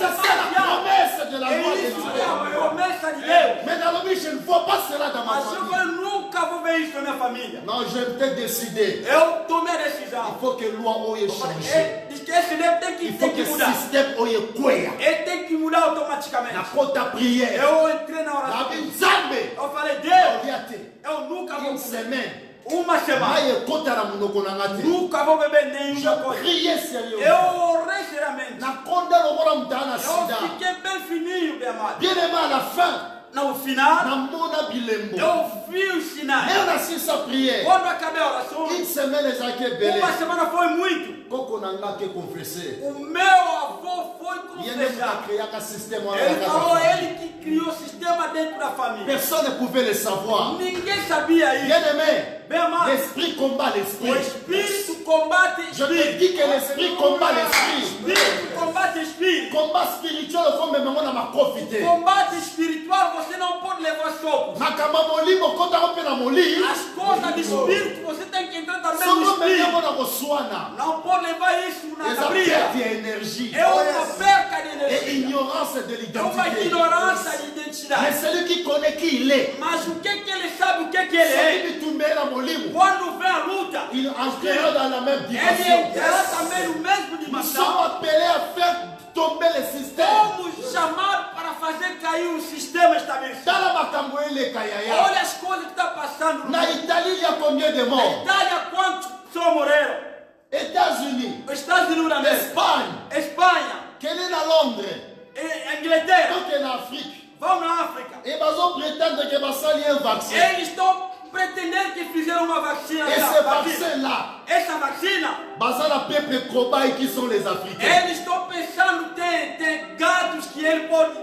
Ça, c'est la promesse de la loi de Isso é Dieu. a promessa de Deus. Mais dans le vie, je ne vois pas cela dans ma Mas eu famille. falei, nunca vou ver isso na minha família. Non, j'ai peut-être décidé. Eu tomei a Il decisão. faut que loi oye change. Diz que esse livro tem Il faut que que mudar. le système oye kwea. Ele tem que mudar automaticamente. Na kota prière. Eu entrei na Na oração. binzambe. Eu falei, Deus, Oriate. eu nunca vou Une comer semaine. uma semana. Maye kota na munoko na ngate. Nunca vou beber Je nenhuma coisa. priais sérieux. Eu orei seriamente. Na konda lokola mutana Eu sida. fiquei bem fini, meu amado. Bien aimé, à la fin, No final, Namona Bilembo. eu vi o sinal. Mais on a su sa prière. Quando acabei a oração, Une semaine, les acquis belé. uma semana foi muito. Coco n'a que confessé. O meu avô foi Il y a même confessar. créé un système. Ele falou, ele que criou o sistema dentro da família. Personne ne pouvait le savoir. Ninguém sabia isso. Bien aimé, Bem amado, l'esprit combat o l'esprit. espírito combate Je te espírito. dis que l'esprit combat l'esprit. Espírito combate espírito. Combat spirituel, comme même on a ma profité. Combate espiritual, você não pode levar soco. Makama moli, mokota ope na moli. As coisas do espírito, você tem que entrar também no Solo me espírito. na koswana. Não pode levar isso na Les briga. perte d'énergie. É uma perca de Et energia. ignorance de É uma l'identité. ignorância de Mais identidade. celui qui connaît qui il est, Mas o que ele sabe, o que ele é? celui qui tombe na molimo, Quando vem a luta, il entrera dans la même ele dimension. entrará também no mesmo Nous dimensão. sommes appelés à faire tomber le système. Somos chamados para fazer cair o sistema estabelecido. Tala makambo ele kayaya. Olha as coisas que estão passando. Na Italie, il y a combien de Na morts? Itália, quantos só morreram? États-Unis, Os Estados Unidos da América, Espagne, Espanha, quel est à Londres, e Inglaterra, donc en Afrique. vão na África. Et bazo prétendre que basali un vaccin. Eles estão pretendendo que fizeram uma vacina. Et ce vaccin-là, Essa vacina, basala peuple cobaye qui sont les Africains. eles estão pensando, tem gatos que ele pode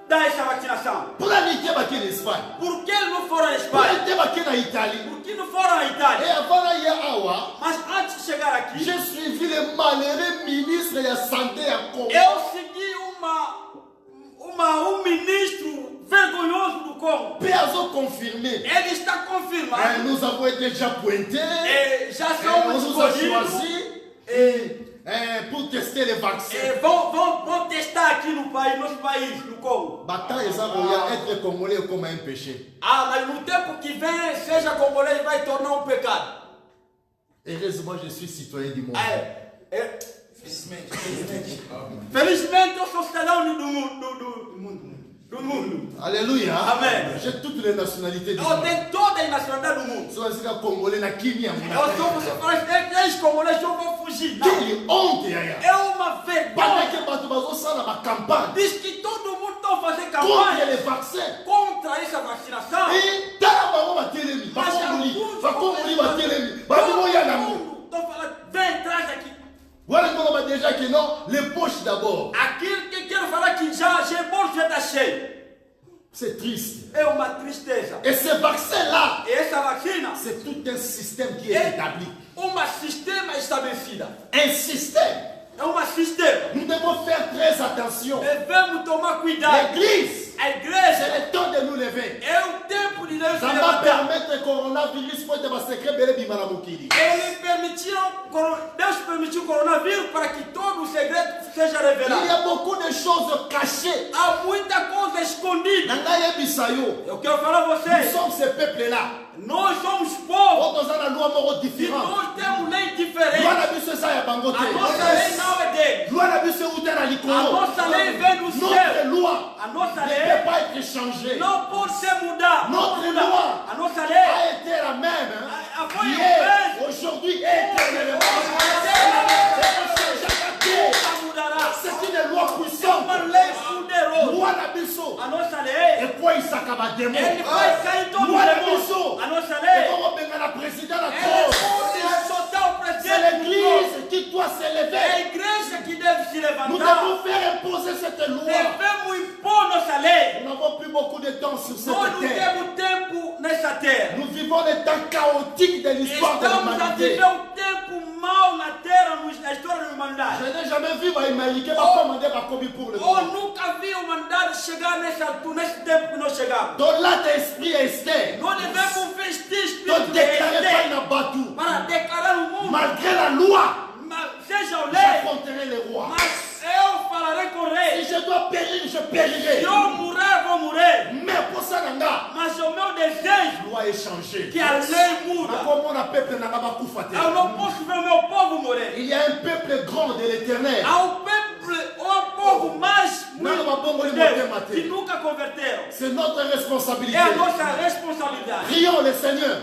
dar essa vacinação. Pour la niquer baki en Espagne. Por que eles não foram à Pour Espanha? la niquer baki en Italie. Por que não foram à Et Itália? avant là, il y a Awa. Mas antes de chegar aqui, J'ai suivi le malheureux ministre de la santé à Congo. eu segui um ministro vergonhoso do Congo. Péazo confirmé. Ele está confirmado. Nous avons été déjà pointés. E já On somos nous a escolhidos. choisis pour tester les vaccins. E vão testar aqui no país, nosso país, no Congo. Bata ezaboya être congolais comme un péché. Ah, mas no tempo que vem, seja congolês, vai tornar um pecado. Heureusement, je suis citoyen du monde. Felizmente eu sou cidadão do mundo. Alléluia. Amen. J'ai toutes les nationalités du Eu monde. tenho toda a nacionalidade do mundo. Sou assim congolais na Kenya. Eu sou, você fala, ex-congolês, eu vou fugir. Não. Quelle honte, yaya. É uma Pendant vergonha. que bato bazo sala ma campagne Diz que todo mundo está fazendo contre campanha les vaccins. contra essa vacinação. Et tala bango batelemi, bakongoli batelemi, babimo ya nango. Estou falando, vem, traz aqui. Voilà qu'on va déjà que non, les poches d'abord. Aquilo que quero falar que já bolso já está cheio. C'est triste. É uma tristeza. Et ce vaccin-là, E essa vacina c'est tout un système qui est établi. um sistema estabelecido. Un système. É um sistema. Nous devons faire très attention. Devemos tomar cuidado. L'église, A c'est igreja le temps de nous lever. é o tempo de Deus se Ça va levantar. permettre le coronavirus pour être secret bele bimana mukili. Deus permitiu o coronavírus para que todo o segredo seja Il y revelado. a beaucoup de choses cachées. Há muita coisa escondida. Nanga yebisayo. Eu quero falar a Nous vocês. sommes ces peuples-là. Nós somos povo. Quand on a la loi moro E différente. nós temos lei Loi diferente. na biso ça ya bangote. A nossa lei não é dele. Loi na biso uta na A likolo. nossa lei vem do Notre céu. loi A nossa ne lei peut pas être changée. não pode ser mudada. Notre loi A nossa lei a été la même hier, aujourd'hui et éternellement. C'est une loi É puissante. uma lei poderosa. Loi na biso. A nossa lei, Et quoi il s'acaba démon. ele faz cair todo Loi na mundo. biso. A nossa Et lei, comment benga la président la ele cause. pode soltar o C'est presidente. l'église qui doit se É a lever. igreja que deve se Nous levantar. devons faire imposer cette loi. Devemos impor nossa lei. Nous n'avons plus beaucoup de temps sur Nós cette não terre. temos tempo nessa terra. Nous vivons les temps chaotiques de l'histoire de Estamos a l'humanité. viver um tempo mau na terra, na história da humanidade. Je n'ai jamais vu Américain commander ma copie pour le Eu monde. nunca vi a humanidade chegar nessa altura, nesse tempo que nós chegamos. Donc là, tes esprits Esther. Nós devemos vestir espírito Donc de déclarez pas Esther une batu. para declarar o mundo. Malgré la loi, Seja o lei, j'affronterai les rois. mas eu falarei com o Si rei. je dois périr, je Se périrai. eu morrer, vou morrer. Mais pour ça, nanga, Mas o meu desejo la loi est changée. é que a lei muda. Comment on a peuple nanga bakufa te. Eu não posso ver o meu povo morrer. Il y a un peuple grand de l'éternel. Há um povo mais Não, não, mas bom, de ele Deus morreu, Mateus. que nunca converteram. C'est notre responsabilité. É a nossa responsabilidade. Prions le Seigneur.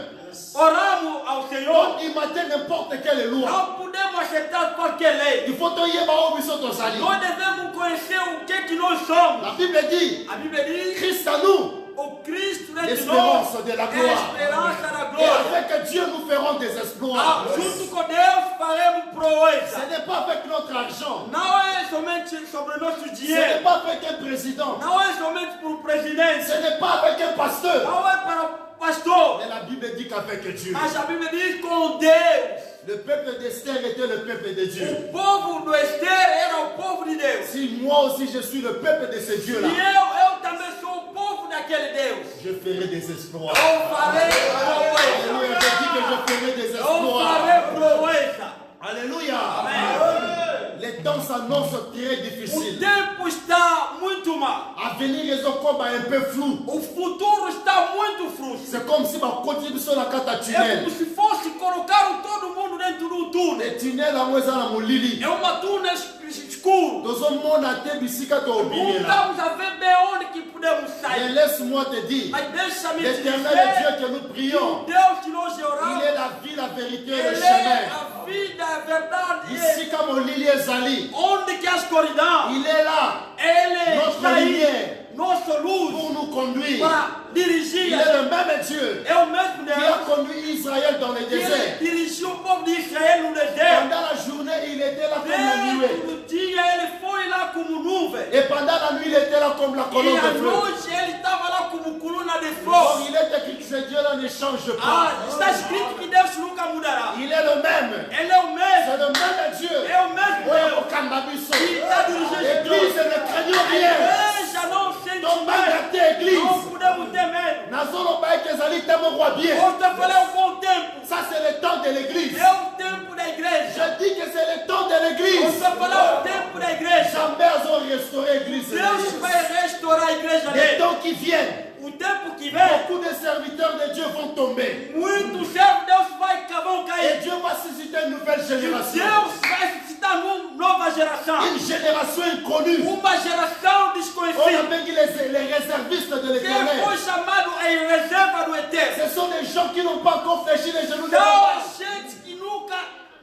Oramos ao Senhor. Donc il matin n'importe quelle loi. Não podemos aceitar qualquer lei. Il faut te yeba au biso to sali. Nós devemos conhecer o que nós somos. La Bible dit, A Bíblia diz, Christ à nous, o Cristo dentro de l'espérance nós de la é a gloire. esperança da Et glória. avec Dieu, nous ferons des exploits. Junto com Deus faremos Ce proeza. n'est pas avec notre argent. Não é somente sobre nosso Ce n'est dinheiro. pas avec un président. Não é somente por presidente. Ce n'est pas avec un pasteur. Não é para o pastor. Mais la Bible dit qu'avec Dieu. Mas a Bíblia diz com Deus. Le peuple d'Esther était le peuple de Dieu. O povo do Esther era o povo de Deus. Si moi aussi je suis le peuple de ce Dieu-là, E eu também sou o povo daquele Deus. je ferai des exploits. Eu farei Alléluia, proeza. je dis que je ferai des Eu exploits. farei proeza. Alléluia. Amém. Les temps s'annoncent très O difficiles. tempo está muito mal. À venir, ils ont comme un peu flou. O futuro está muito frustro. C'est comme si ma contribution à la carte É tunnel. como se fosse colocar todo mundo dentro de túnel. Les tunnels à moi, ça, mon lili. É uma túnel escuro. Dans un monde à terre, ici, quand on Não oublie là. estamos a ver bem onde que podemos Mais sair. laisse-moi te dire, Mas deixa-me te l'éternel dizer, Dieu que nous prions, Deus que nós il oramos, est la vie, la vérité et le Ele é chemin. a vida, a verdade. Ici, quand mon lili est ali, Onde que a escuridão, il est là Ele Notre está aí, lumière. nossa luz, pour nous conduire. para dirigir. Il est le même Dieu É o mesmo qui a Deus conduit Israël dans le que Ele désert. dirigiu o povo de Israel no deserto. Pendant la journée, il était là comme la nuée. Dentro do dia ele foi lá como nuvem. Et pendant la nuit, il était là comme la E colonne à de feu. noite ele estava lá como coluna de Or, fogo. il est écrit que ce Dieu-là ne change pas. Está escrito que Deus nunca mudará. Il est le même. Ele é o C'est mesmo. le même Dieu. É o mesmo Ouais, Deus. au Kamabiso. Que está dirigindo Église, ne craignons rien. Igreja não sente Donc, medo. bagatez, Não église. podemos ter medo. Nazolo Baye Kezali Tamo Roi bien. Hoje eu falei um bom tempo. Ça, c'est le temps de l'église. É o tempo da igreja. Je dis que c'est le temps de Hoje l'église. eu falei o tempo da igreja. Jamais ils ont restauré l'église. Deus vai restaurar a igreja Les dele. temps qui viennent, O tempo que vem, beaucoup de serviteurs de Dieu vont tomber. muitos servos de Deus vão Et cair. Dieu va susciter une nouvelle génération. Deus vai suscitar uma nova geração. Une génération inconnue. Uma geração On desconhecida. appelle les réservistes de Que l'éternel. foi chamado em reserva do eterno. Ce sont des gens qui n'ont pas encore fléchi les genoux de São la a gente que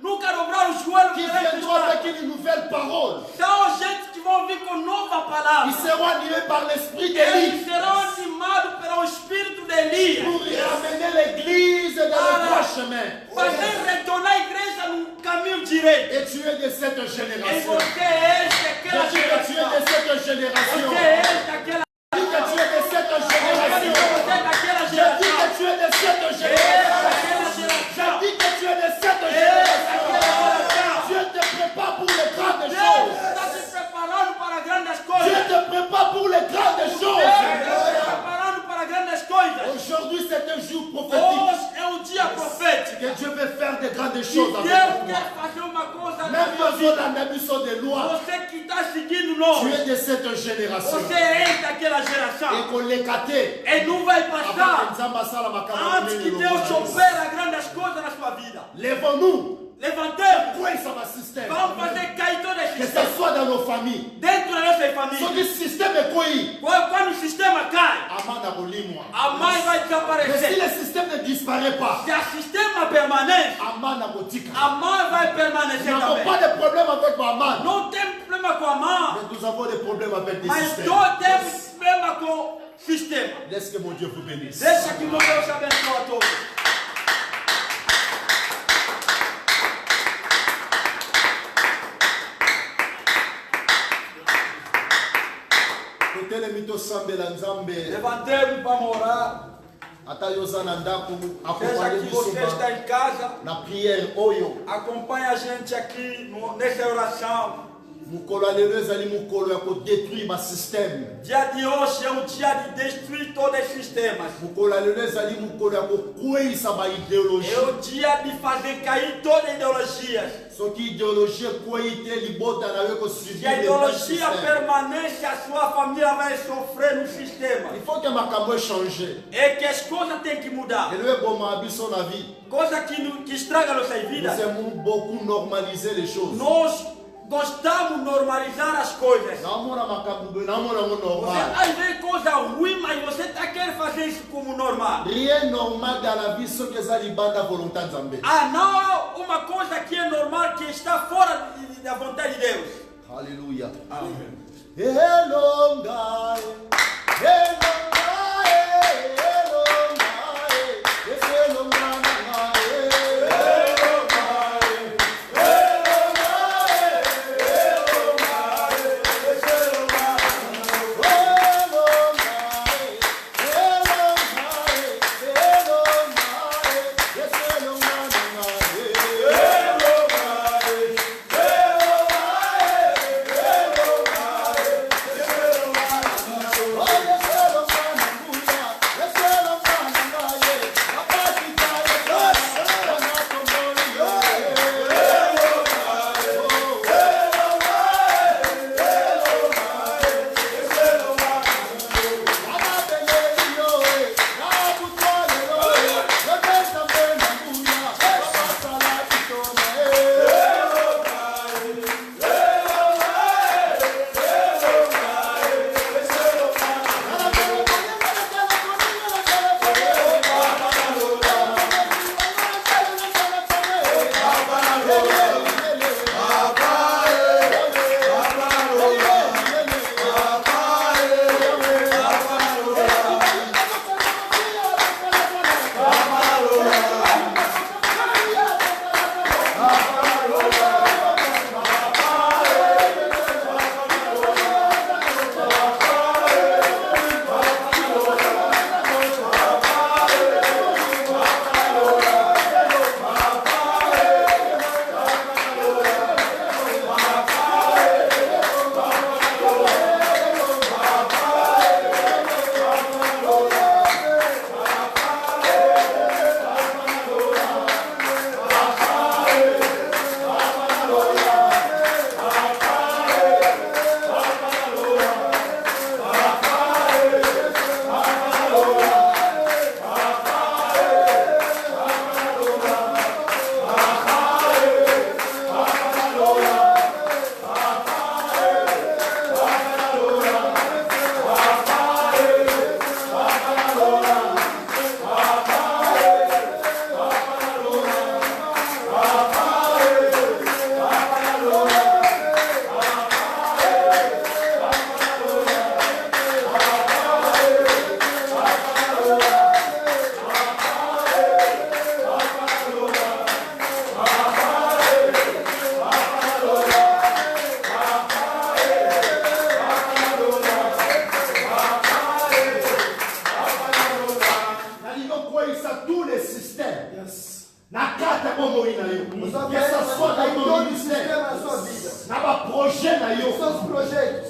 nunca dobraram os joelhos qui perante viendront Deus. avec une nouvelle parole. São a gente que vão vir com nova Ils palavra. seront animés par l'esprit d'Élie Eles serão animados pelo espírito de Elias. pour ramener l'église dans le droit chemin. Fazer retornar a igreja no caminho direito. Et tu es de cette E génération. você é este, Je aquela dis que tu es geração. de cette génération. Você é este, aquela Je dis que tu es de cette geração. génération. Você é daquela Je dis geração. que tu es de cette É génération. daquela Je geração. dis que tu es de cette É génération. daquela geração. Dieu te prépare pour les grandes Deus choses. está se preparando para grandes Dieu coisas. te prépare pour les grandes Deus choses. está se preparando para grandes coisas. Aujourd'hui, c'est un jour prophétique. Hoje é um dia profético. Que Dieu veut faire de grandes Que choses Deus avec toi. quer fazer uma coisa na Même sua si vida. on a mis sur des lois, Você que está seguindo tu nós. es de cette génération. Você é daquela Et geração. qu'on les gâté. E não vai Avant que passar Nzamba sala makama antes que munene Deus lokola. opera grandes coisas na sua vida. Lèvons-nous. Levantemos. Quoi ça va système? Vamos fazer cair todo esse Que sistema. ce soit dans nos familles. Dentro da nossa Ce família. système est quoi? Quando o sistema cai, Amanda Bolimwa. a mãe vai Mais si desaparecer. le système ne disparaît pas, Se o sistema permanece, Amanda Botika. a mãe vai permanecer Nous n'avons também. pas de problème avec Maman. Não tem problema com a mãe, Mais nous avons des problèmes avec des mas systèmes. nós temos problema com o sistema. Laisse que mon Dieu vous bénisse. Deixa que meu Deus abençoe a todos. Levantemos para orar. Ata yoza na ndako, Seja acompanhe que você está em casa, na prière oyo. acompanhe a gente aqui nessa oração. Mukolo alelo ezali mukolo ya kodétruire ma système. Dia de hoje é um dia de destruir todos os sistemas. Mukolo alelo ezali mukolo ya kokweyisa ba idéologie. É o dia de fazer cair todas as ideologias. Soki idéologie ekweyi te libota na yo Se ekosubir a le ideologia système. permanece, a sua família vai sofrer no sistema. Il faut que makambo echange. É que as coisas têm que mudar. Elo eboma biso na vie. Coisa que estraga nossas Nous vidas. aimons beaucoup normaliser les choses. Nós gostamos de normalizar as coisas. Namona makambo, namona ngo Você normal. às vezes coisa ruim, mas você está querendo fazer isso como normal. Rien normal dans la vie soki eza libanda volonté nzambe. Ah, não, uma coisa que é normal, que está fora da vontade de Deus. Alléluia. Amém. Hello.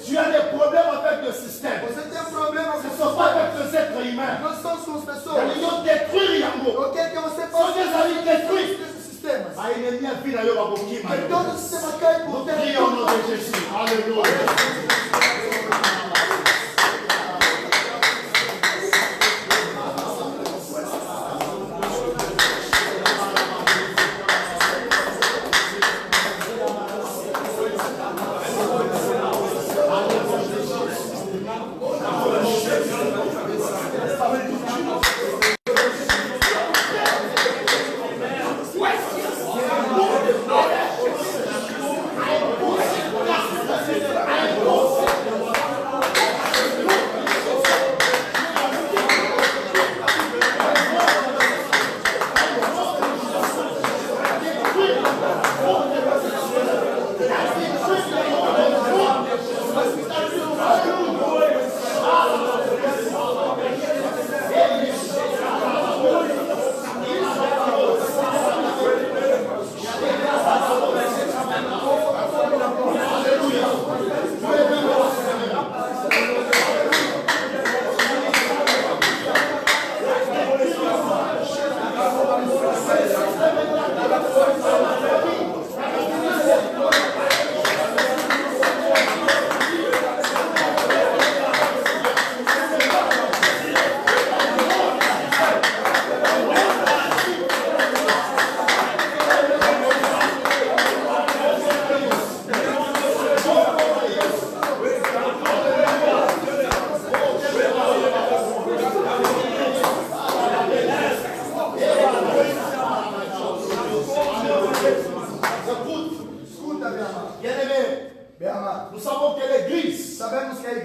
Tu as des problèmes avec le système. Ce ne sont pas avec les êtres humains. Ils ont détruit Yango. Ce des amis détruits. Nous prions au nom de Jésus. Alléluia.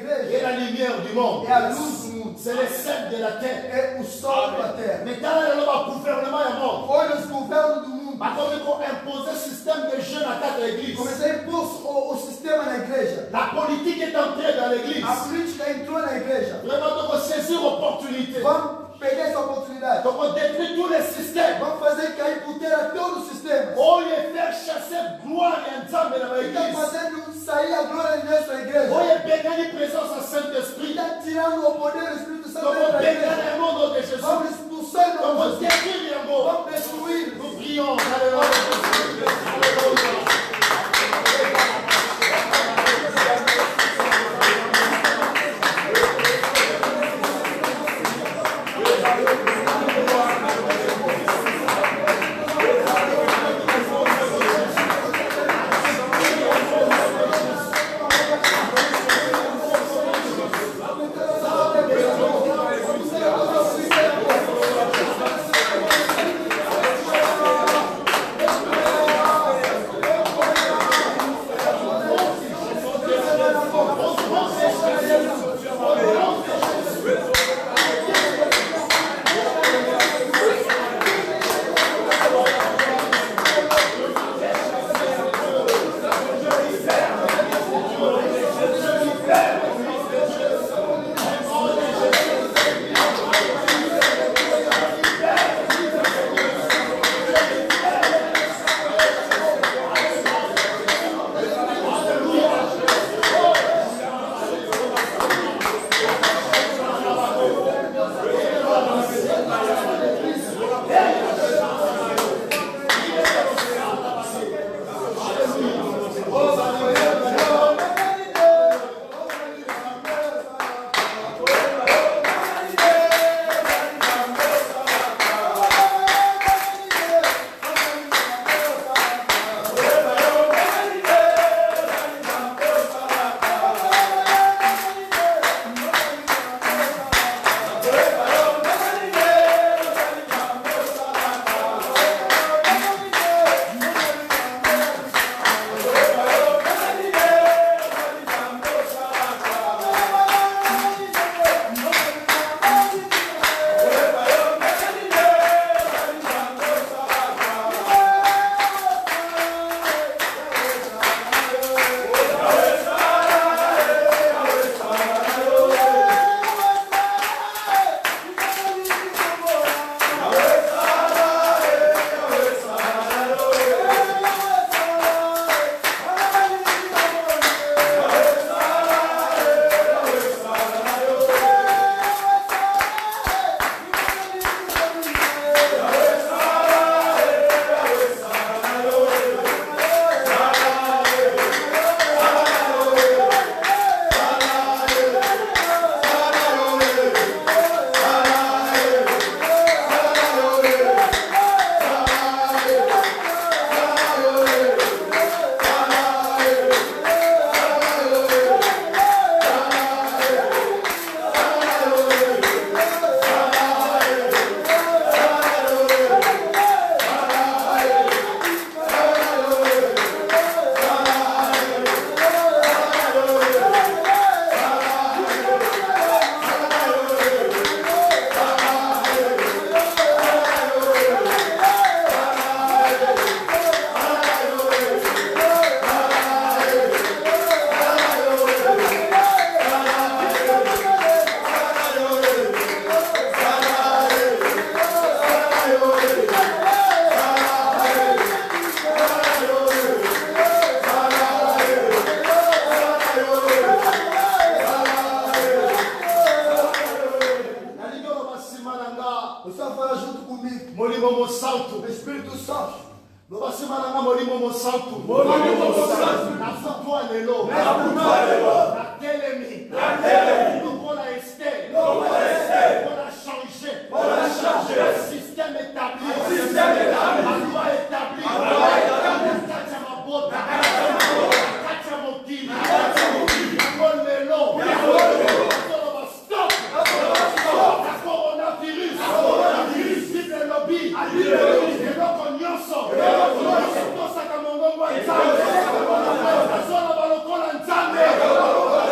igreja. Et la lumière du monde. É a luz do mundo. C'est le sel de la terre. É o sol da terra. Mais quand il y a le gouvernement est mort. Olha os governos do mundo. Bah, comme il faut imposer un système de jeunes à quatre églises. Comecei a impor o sistema na igreja. La politique est entrée dans l'église. A política entrou na igreja. Vraiment, donc saisir l'opportunité. Vamos pegar essa oportunidade. Donc on détruit tous les systèmes. Vamos fazer cair por terra todo o sistema. On les faire chasser gloire et ensemble dans Está l'église. fazendo sair a glória de Deus da igreja. On est béni de présence à Saint-Esprit. Está tirando o poder do Espírito Santo Donc on da bénit igreja. le nom de Jésus. Vamos expulsar Donc o on nome de Jesus. détruit les mots. Vamos destruir. Nous prions. Alléluia. Alléluia. Nzambe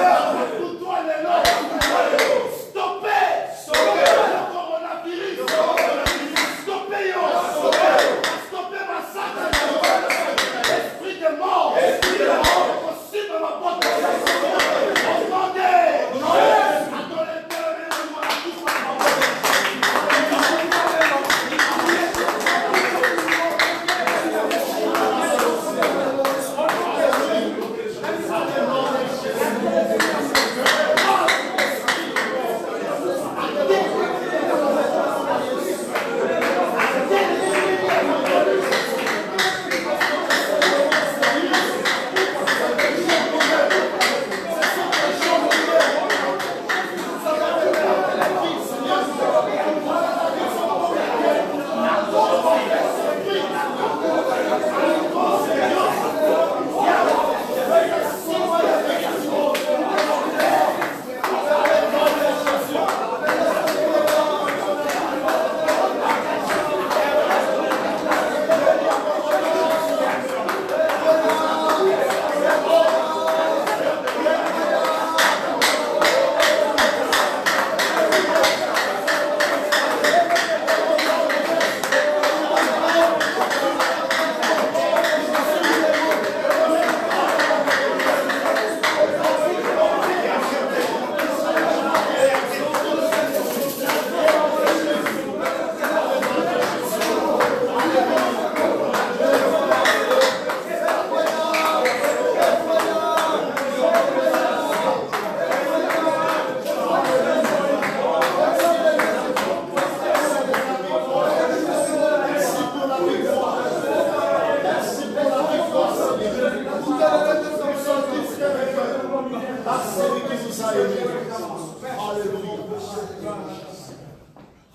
Alléluia.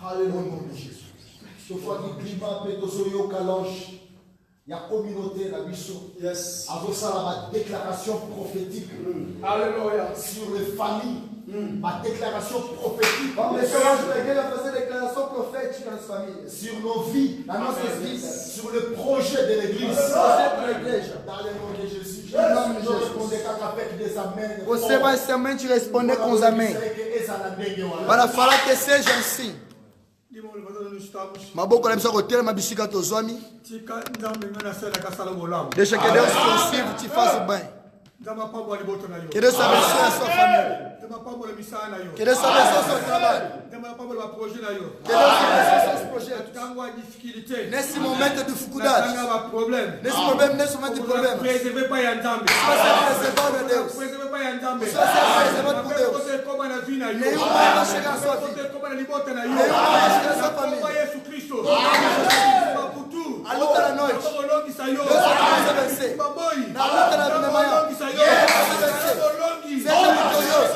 Alléluia, nom de Jésus. Ce fois du climat, Pétosoyo Kalange, il y a communauté la mission. Yes. Avec ça, la déclaration prophétique. Alléluia. Sur les familles. Ma déclaration prophétique. Sur nos vies. Sur le projet de l'église. Dans le nom de Jésus. Je répondais avec des amens. Você vai somente responder com os amém. Para falar que seja assim. Maboko na biso kotela mabisika tozwami. Deixa que Deus consiga te faça bem. Que Deus abençoe a sua família. Que Deus abençoe o seu trabalho. Que Deus abençoe os seus projetos. Nesse momento de dificuldade. Nesse momento de problema. Você vai ser preservado por Deus. Você vai ser preservado por Deus. Nenhum mal vai chegar à sua vida. Nenhum mal vai chegar à sua família. A luta da noite. Deus vai vencer. Na luta da manhã. Deus vai vencer. Seja vitorioso.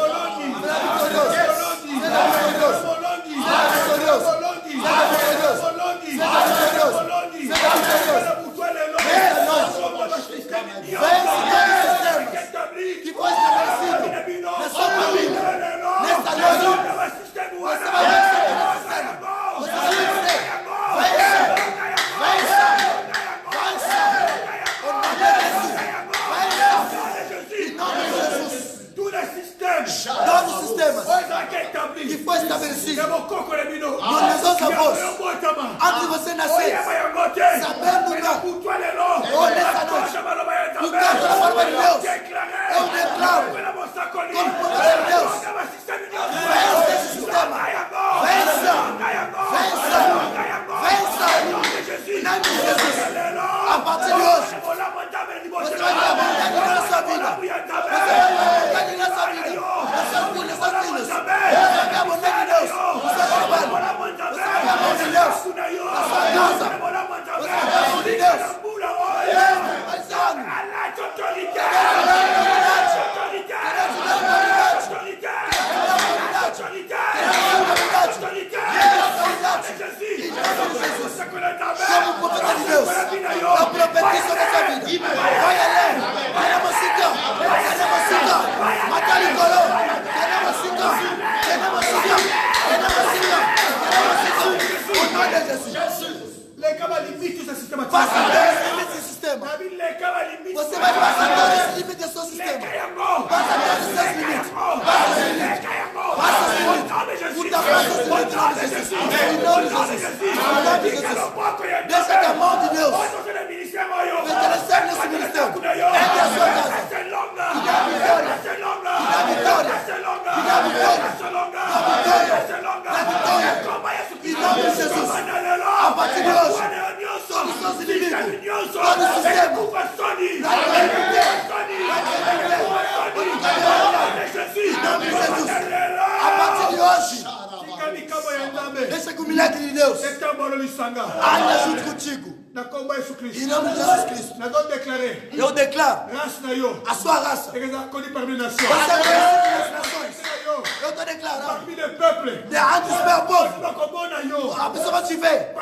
Que foi estabelecido na sua família, nesta noite, você vai vencer. Você vai vencer. Todo sistema que foi estabelecido nos nossos avós, antes de você nascer, sabendo não, ou nessa noite, no tempo da forma de Deus, eu declaro, como poder de Deus, vença esse sistema, vença, em nome de Jesus. A partir de hoje, você vai ter a vontade na sua vida, você vai ter a vontade na sua vida. Você vai ter a vontade de Deus no seu trabalho. Você vai ter a vontade de Deus na sua casa. Você vai ter a vontade de Deus. Como profeta de Deus, eu profetizo sobre a sua vida. Vai além, vai na música, mata ali colo, o nome de Jesus. Faça esse sistema. Você vai passar todos os limites do seu sistema. Passa todos os seus limites. Passa os limites. Ultrapassa os limites. Em nome de Jesus. Deixa que a mão de Deus permanecer nesse ministério. Entre a sua casa. E dá vitória. Em nome de Jesus. A partir de hoje, todos os seus inimigos, todo o sistema, em nome de Jesus. A partir de hoje, deixa que o milagre de Deus ande junto contigo. Em nome de Jesus Cristo. Eu declaro a sua raça. Você é conhecido nas nações. Eu estou declarando. Diante dos meus povos. A pessoa vai te ver.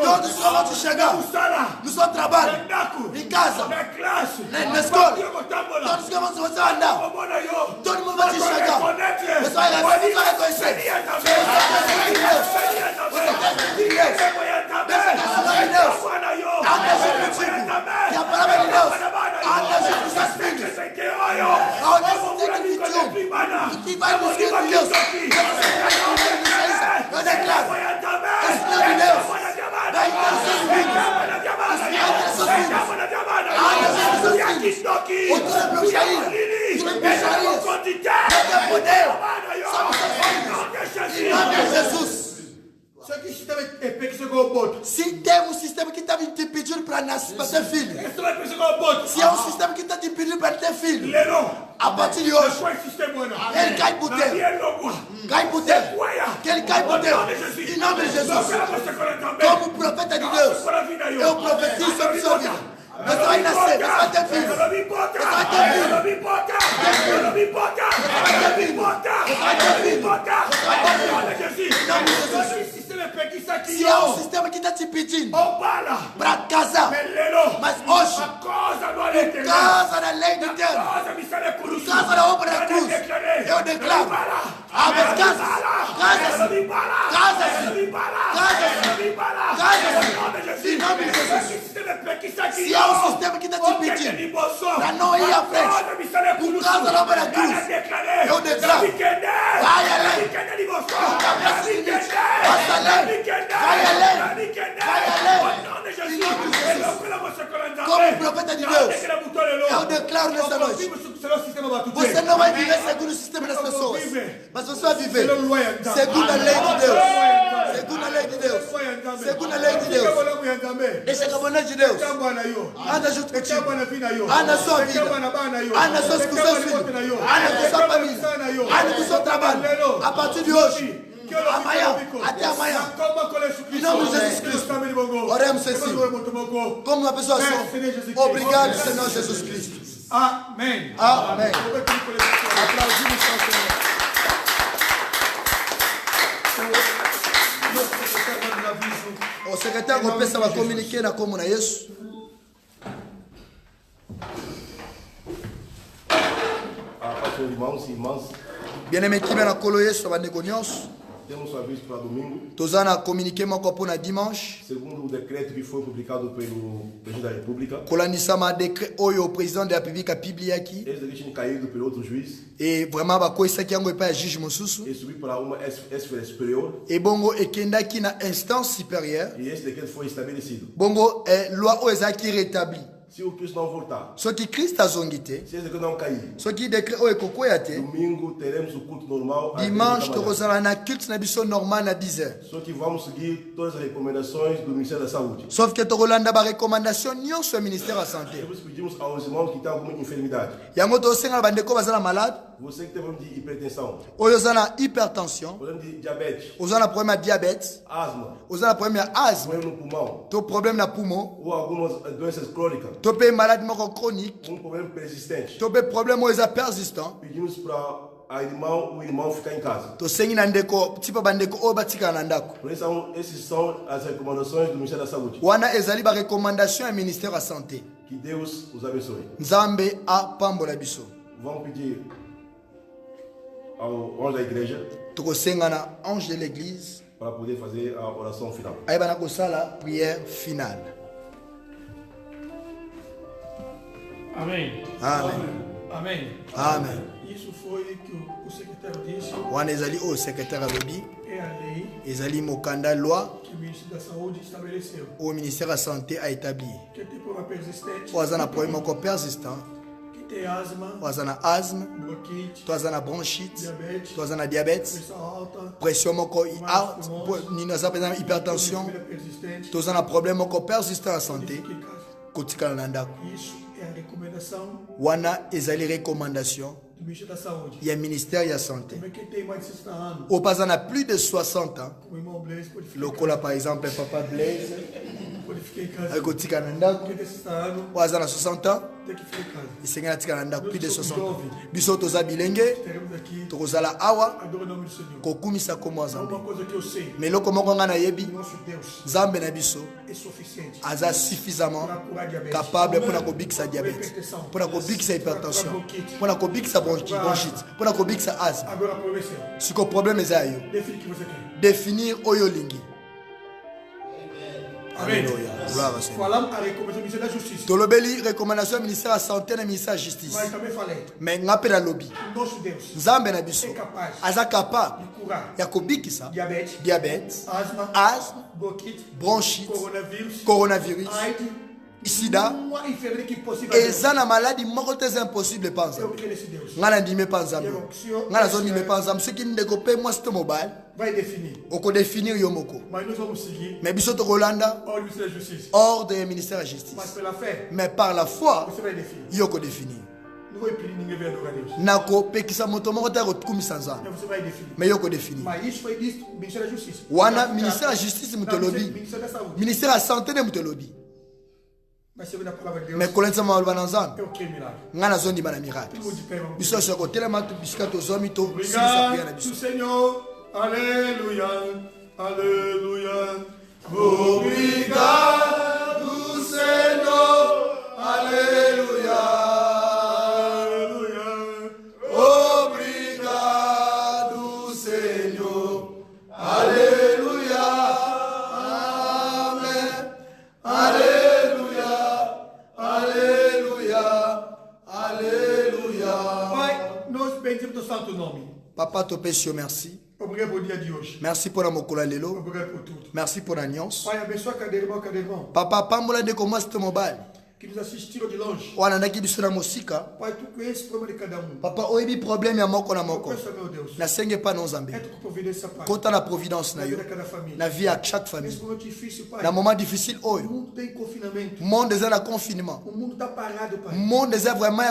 Todos vão te chegar. No seu trabalho. Em casa. Na escola. Todos que você vai andar. Todo mundo vai te chegar. Você vai reconhecer. Você vai Deus. Anda junto contigo. Que a palavra de Deus anda junto com seus filhos. Aonde você tem que e que vai buscar de Deus. Eu declaro. O Espírito de Deus vai entrar seus filhos. Seus filhos. Anda junto com seus filhos. O teu bruxaria. Tu bruxarias. Não tem poder sobre seus filhos. Em nome de Jesus. Se tem um sistema que está te pedindo para ter filho, se é um sistema que está te pedindo para ter filho, a partir de hoje, ele cai por terra. Cai por terra. Que ele cai por terra. Em nome de Jesus. Como profeta de Deus, eu profetizo sobre sua vida. Você vai nascer, você vai ter filho. Você vai ter filho. Você vai ter filho. Você vai ter filho. pitini. Obala. Brakaza. Melelo. Mas hoje. Cosa não é Por causa da lei de Deus. Por causa da obra da cruz. Eu declaro. Abre casas. Casas. Em nome de Jesus. Se há um sistema que está te pedindo para não ir à frente, por causa da obra da cruz, eu declaro. Vai além. O cabeça seguinte. Passa além. Vai além. Vai além. Em nome de Jesus. Como profeta de Deus, eu declaro nessa noite. Você não vai viver segundo o sistema das pessoas, mas você vai viver segundo a lei de Deus. Segundo a lei de Deus. Segundo a lei de Deus. Esse é o caminho de Deus. Anda junto contigo. Anda na sua vida. Anda com seus filhos. Anda com sua família. Anda com o seu trabalho. A partir de hoje. Amanhã, até amanhã, em nome de Jesus Cristo, oremos assim, como uma pessoa só. Obrigado, Senhor Jesus Cristo. Amém. Amém. Aplaudimos ao Senhor. O secretário Gopesa vai comunicar na comuna isso. Pastor, irmãos e irmãs, Bien-aimé qui vient à Colo Yesu, va négocier. temos um aviso para domingo. Tozana communiquer mon copo na dimanche. Segundo o decreto que foi publicado pelo presidente da República, Kolanisa ma décret oyo président de la République a publié aqui. esse decreto tinha caído pelo outro juiz Et vraiment ba ko isa ki yango pa juge mosusu. e subiu para uma esfera superior. Et bongo ekenda ki na instance supérieure. E esse decreto foi estabelecido. Bongo loi o ezaki rétabli. Se o Cristo não voltar, Ce qui Christ a zongité. se esse decreto não cair, Ce qui décret o ekokoya te. domingo teremos o culto normal. às 10 Dimanche da to manhã. kozala na culte na biso normal na 10h. Só que vamos seguir todas as recomendações do Ministério da Saúde. Sauf que to kolanda ba recommandation nyonso ministère de santé. Nós pedimos aos irmãos que têm alguma enfermidade. Yango to senga bandeko bazala malade. Você que tem problema de hipertensão, Oyo zana hypertension. problema de diabetes, Ozana problème de diabète. asma, Ozana problème de asthme. problema no pulmão To problème na poumon. ou algumas doenças crônicas, To pe malade moko chronique. problema persistente. To pe problème o eza persistant. Pedimos para o irmão ficar em casa. To sengi na ndeko tipo bandeko o batika na ndako. Por isso, essas são as recomendações do Ministério da Saúde. Wana ezali ba recommandation ya ministère de santé. Que Deus os abençoe. Nzambe a pambola biso. Vamos pedir ao anjo da igreja Tokosenga na ange de l'église. para poder fazer a oração final. Ayeba na kosala prière finale. Amém. Amen. Amém. Amen. Isso foi que o secretário disse. Wana ezali o secrétaire alobi. É a lei Ezali mokanda loi que o Ministério da Saúde estabeleceu. o ministère de santé a établi. Que tem problema persistente, To aza na problème moko persistant. que tem asma, To aza na asthme. bronquite, To aza na bronchite. diabetes, To aza na diabète. pressão alta, Pression moko out. Nino aza par exemple hypertension. família persistente, To aza na problème moko persistant na santé. fique em casa. Kotikala na ndako. Isso é a recomendação Wana ezali recommandation do Ministério da Saúde. ya ministère ya santé. Também quem tem mais de 60 anos, O paza na plus de 60 ans. como o irmão Blaise, pode ficar, Lokola par exemple papa Blaise. pode ficar em casa. Akotika na ndako. Quem tem 60 anos, O aza na 60 ans. tem que ficar em casa. Esenga na tika na ndako plus de 60 ans. Biso toza bilenge. Teremos aqui Tokozala awa. adora o nome do Senhor. Kokumisa komo Há azambe. uma coisa que eu sei, Mais eloko moko nga nayebi. nosso Deus Nzambe na biso é suficiente aza suffisamment para curar diabetes, capable mpona kobikisa diabete, mpona kobikisa hypertension, mpona kobikisa bronchite, mpona kobikisa asthme. Agora a problema é seu. Siko problème eza yo. Define o que você quer. Définir oyo olingi. Amém. Alléluia. Gloire à Seigneur. Falamos a recomendação do Ministério da Justiça. Tolobeli recommandation ministère de santé na ministère de justice. Mas também falei, Mais nga pe na lobi. o nosso Deus Nzambe na biso é capaz aza capable de curar ya kobikisa diabetes, diabète, asma, asthme, bronquite, bronchite, coronavírus, coronavirus, AIDS, sida. uma enfermidade que é impossível. Eza na maladie moko te eza impossible pa Eu nzambe. quero esse Deus. Nga na ndimi pa nzambe. Nga nazondimi pa nzambe. Soki ndeko mpe mwasi to mobali Vai definir. okodefinir yo moko. Mas nós vamos seguir Mais biso tokolanda o Ministério da Justiça. hors du ministère de la Mas justice. pela fé, Mais par la foi você vai definir. yo kodefinir. Não vou impedir ninguém ver adorar a Deus. nakopekisa moto moko te akokumisa nzambe Então você vai definir. mais yo kodefinir Mas isso foi dito no Ministério da Justiça. wana ministère ya justice moto Não, elobi Ministério da Saúde. ministère ya santé nde moto elobi Mas segundo a palavra de Deus, mais kolendisa maloba na nzambe eu creio em milagre. ngai nazondima na miracle Todo mundo de pé, vamos. biso nyonso ya kotelema bisika tozwami tosilisa priere na Obrigado, biso Senhor. Aleluia. Aleluia. Obrigado, Senhor. Aleluia. Obrigado, Senhor. Aleluia. Amém. Aleluia. Aleluia. Aleluia. Pai, nós bendizemos teu santo nome. Papa, te pèse merci. Obrigado por dia de hoje. Merci pour la mokola lelo. Obrigado por tudo. Merci pour l'alliance. Pai, abençoa cada irmão. Papa, pambola de comment c'est mobile. Que nos assistiram de longe. Wana ndaki biso na musika. Pai, tu conheces o problema de cada um. Papa, oyebi problème ya moko na moko. Peço, meu Deus. Na senge pa non zambe. Entre com providência, Pai. Kota na providence na Na yo. vida de cada família. Na vie à chaque famille. Nesse momento difícil, Pai. Na moment difficile O oyo. mundo tem confinamento. Monde eza na confinement. O mundo está parado, Pai. Monde eza vraiment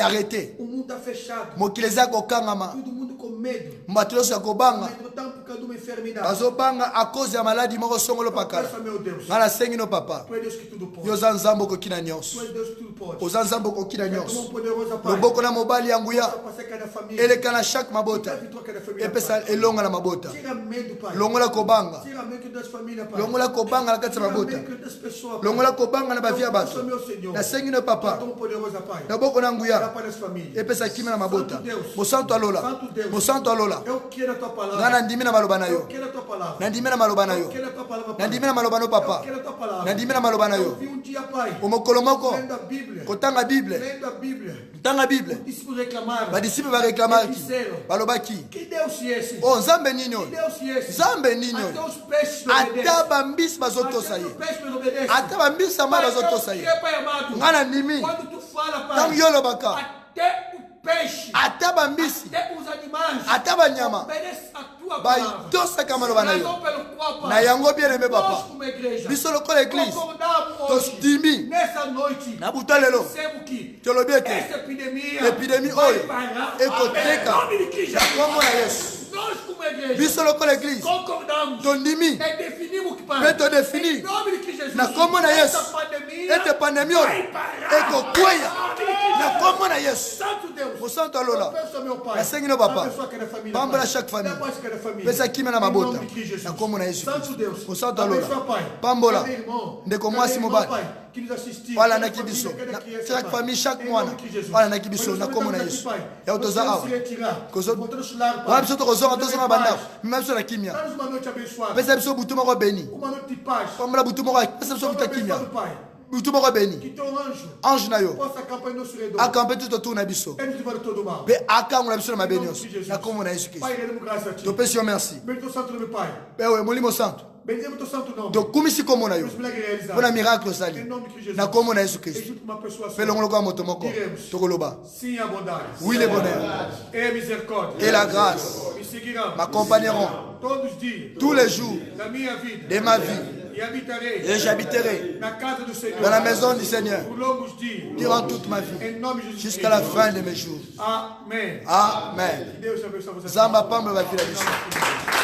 arrêté. O mundo está fechado. Mokili eza kokangama. Todo mundo com medo. Bato nyonso ya kobanga. Medo tanto por causa de uma enfermidade. Bazobanga à cause ya maladie moko songolo pakala. Peço, meu Deus. Nga nasengi no papa. Tu és Deus que tudo pode. Yo oza nzambe okoki na nyonso. Tu és Deus que tudo pode. Oza nzambe okoki na Toma nyonso. poderosa, Pai. Loboko na mobali yangu ya. Passa cada família. Eleka na chaque mabota. Vitória cada família. Epesa elonga na mabota. Tira medo, Pai. Longola kobanga. Tira medo das famílias, Pai. Longola kobanga na kati ya Tira mabota. medo das pessoas, Pai. Longola kobanga na bavia Peço, bato. meu Senhor. Nasengi no papa. Toma poderosa, Pai. Loboko nangu Dá ya. para as famílias. Epesa kimia na mabota. Santo Deus. Mosanto alola. Santo Deus. Mosanto alola. Eu quero a tua palavra. Nga nandimi na maloba na Eu yo. quero a tua palavra. Nandimi na maloba na Eu yo. quero a tua palavra, Pai. Nandimi na maloba no papa. Eu quero a tua palavra. Nandimi na maloba na Eu yo. vi dia, Pai. Omokolo moko. Lendo a Bíblia. Kotanga Bible. Lendo a Bíblia. Tanga Bible. Os discípulos reclamaram. Badisiple bareklamaki. Eles disseram. Balobaki. Que Deus é esse? Oh, nzambe nini Que oyo? Deus é esse? Nzambe nini Até oyo? os peixes me obedecem. Ata bambisi Até bazotosa os ye. peixes me obedecem. Ata bambisi ama Pai, bazotosa eu ye. quero, Pai amado. Nga nandimi. Quando tu fala, Pai, Ntango yo olobaka. até o peixe, Ata bambisi. até os animais, Ata banyama. obedece a tua palavra. Batosaka maloba na yo. Razão pelo qual, Pai, Na yango bien aimé nós papa. como igreja, Biso lokola église. concordamos hoje, Tostimi. nessa noite, Na buta lelo. dizemos que Tolobi ete. essa epidemia Epidemie vai oyo. parar. Ekoteka. Em nome de Cristo Na Jesus. kombo na Yesu. Nós como igreja, Biso lokola église. concordamos Tondimi. e definimos que, Pai, Mpe todefini. em nome de Cristo Jesus, Na kombo na Yesu. essa pandemia Ete pandemie oyo. vai parar. Ekokweya. Em nome de Cristo Na kombo na Yesu. Santo Deus, Mosanto alola. eu peço ao meu Pai, Nasengi no papa. abençoa cada família, Pambola Pai. chaque famille. Dá paz a cada família. Pesa kimia na Em mabota. nome de Cristo Jesus. Na kombo na Yesu Santo Kristo. Deus, Mosanto alola. abençoa, Pai. Pambola. Cada irmão, Ndeko cada mwasi irmão, mobali. Pai, que nos assistiu, Wala cada ndaki família, biso. cada Na- criança, chaque Pai. famille, chaque Em mwana. nome de Cristo Jesus. Wala ndaki biso. Nós Na kombo na estamos Yesu. aqui, Pai. Ya Nós utoza vamos awa. se retirar. Kozo- Voltando ao lar, Pai. Wana biso tokozonga tozonga Paz. bandako. Mima biso na kimia. Dá-nos uma noite abençoada. Pesa biso butu moko beni. Uma noite de paz. Pambola butu moko. Pesa biso buta kimia. Abençoado, Pai. Butu moko beni. Que teu anjo Ange na yo. possa acampar em nosso redor. Akampe tu totour na biso. E nos livrar de todo mal. Pe akango na biso na Em mabeni nome nyonso. de Jesus. Na kombo na Yesu Kristo. Pai, rendemos graça a ti. Topesi yo merci. Bendito o santo nome, Pai. Ewe molimo santo. Bendizemos teu santo nome. Tokumisi kombo na yo. Nos milagres realizados. Mpona miracle osali. Em nome de Jesus. Na kombo na Yesu E Kristo. junto com uma pessoa Mpe só. longolo kwa moto moko. Diremos. Tokoloba. Sim, a bondade. Oui le bonheur. E a misericórdia. Et la grâce Me seguirão. m'accompagneront Todos os dias. tous les jours Da minha vida. de ma vie. E habitarei. Et j'habiterai Na casa do Senhor. dans la maison du Seigneur Por longos dias. durant toute ma vie. Em nome de Jesus Jusqu'à la Cristo. fin de mes jours. Amém. Amen. Deus te abençoe você. Zamba pamba va la mission.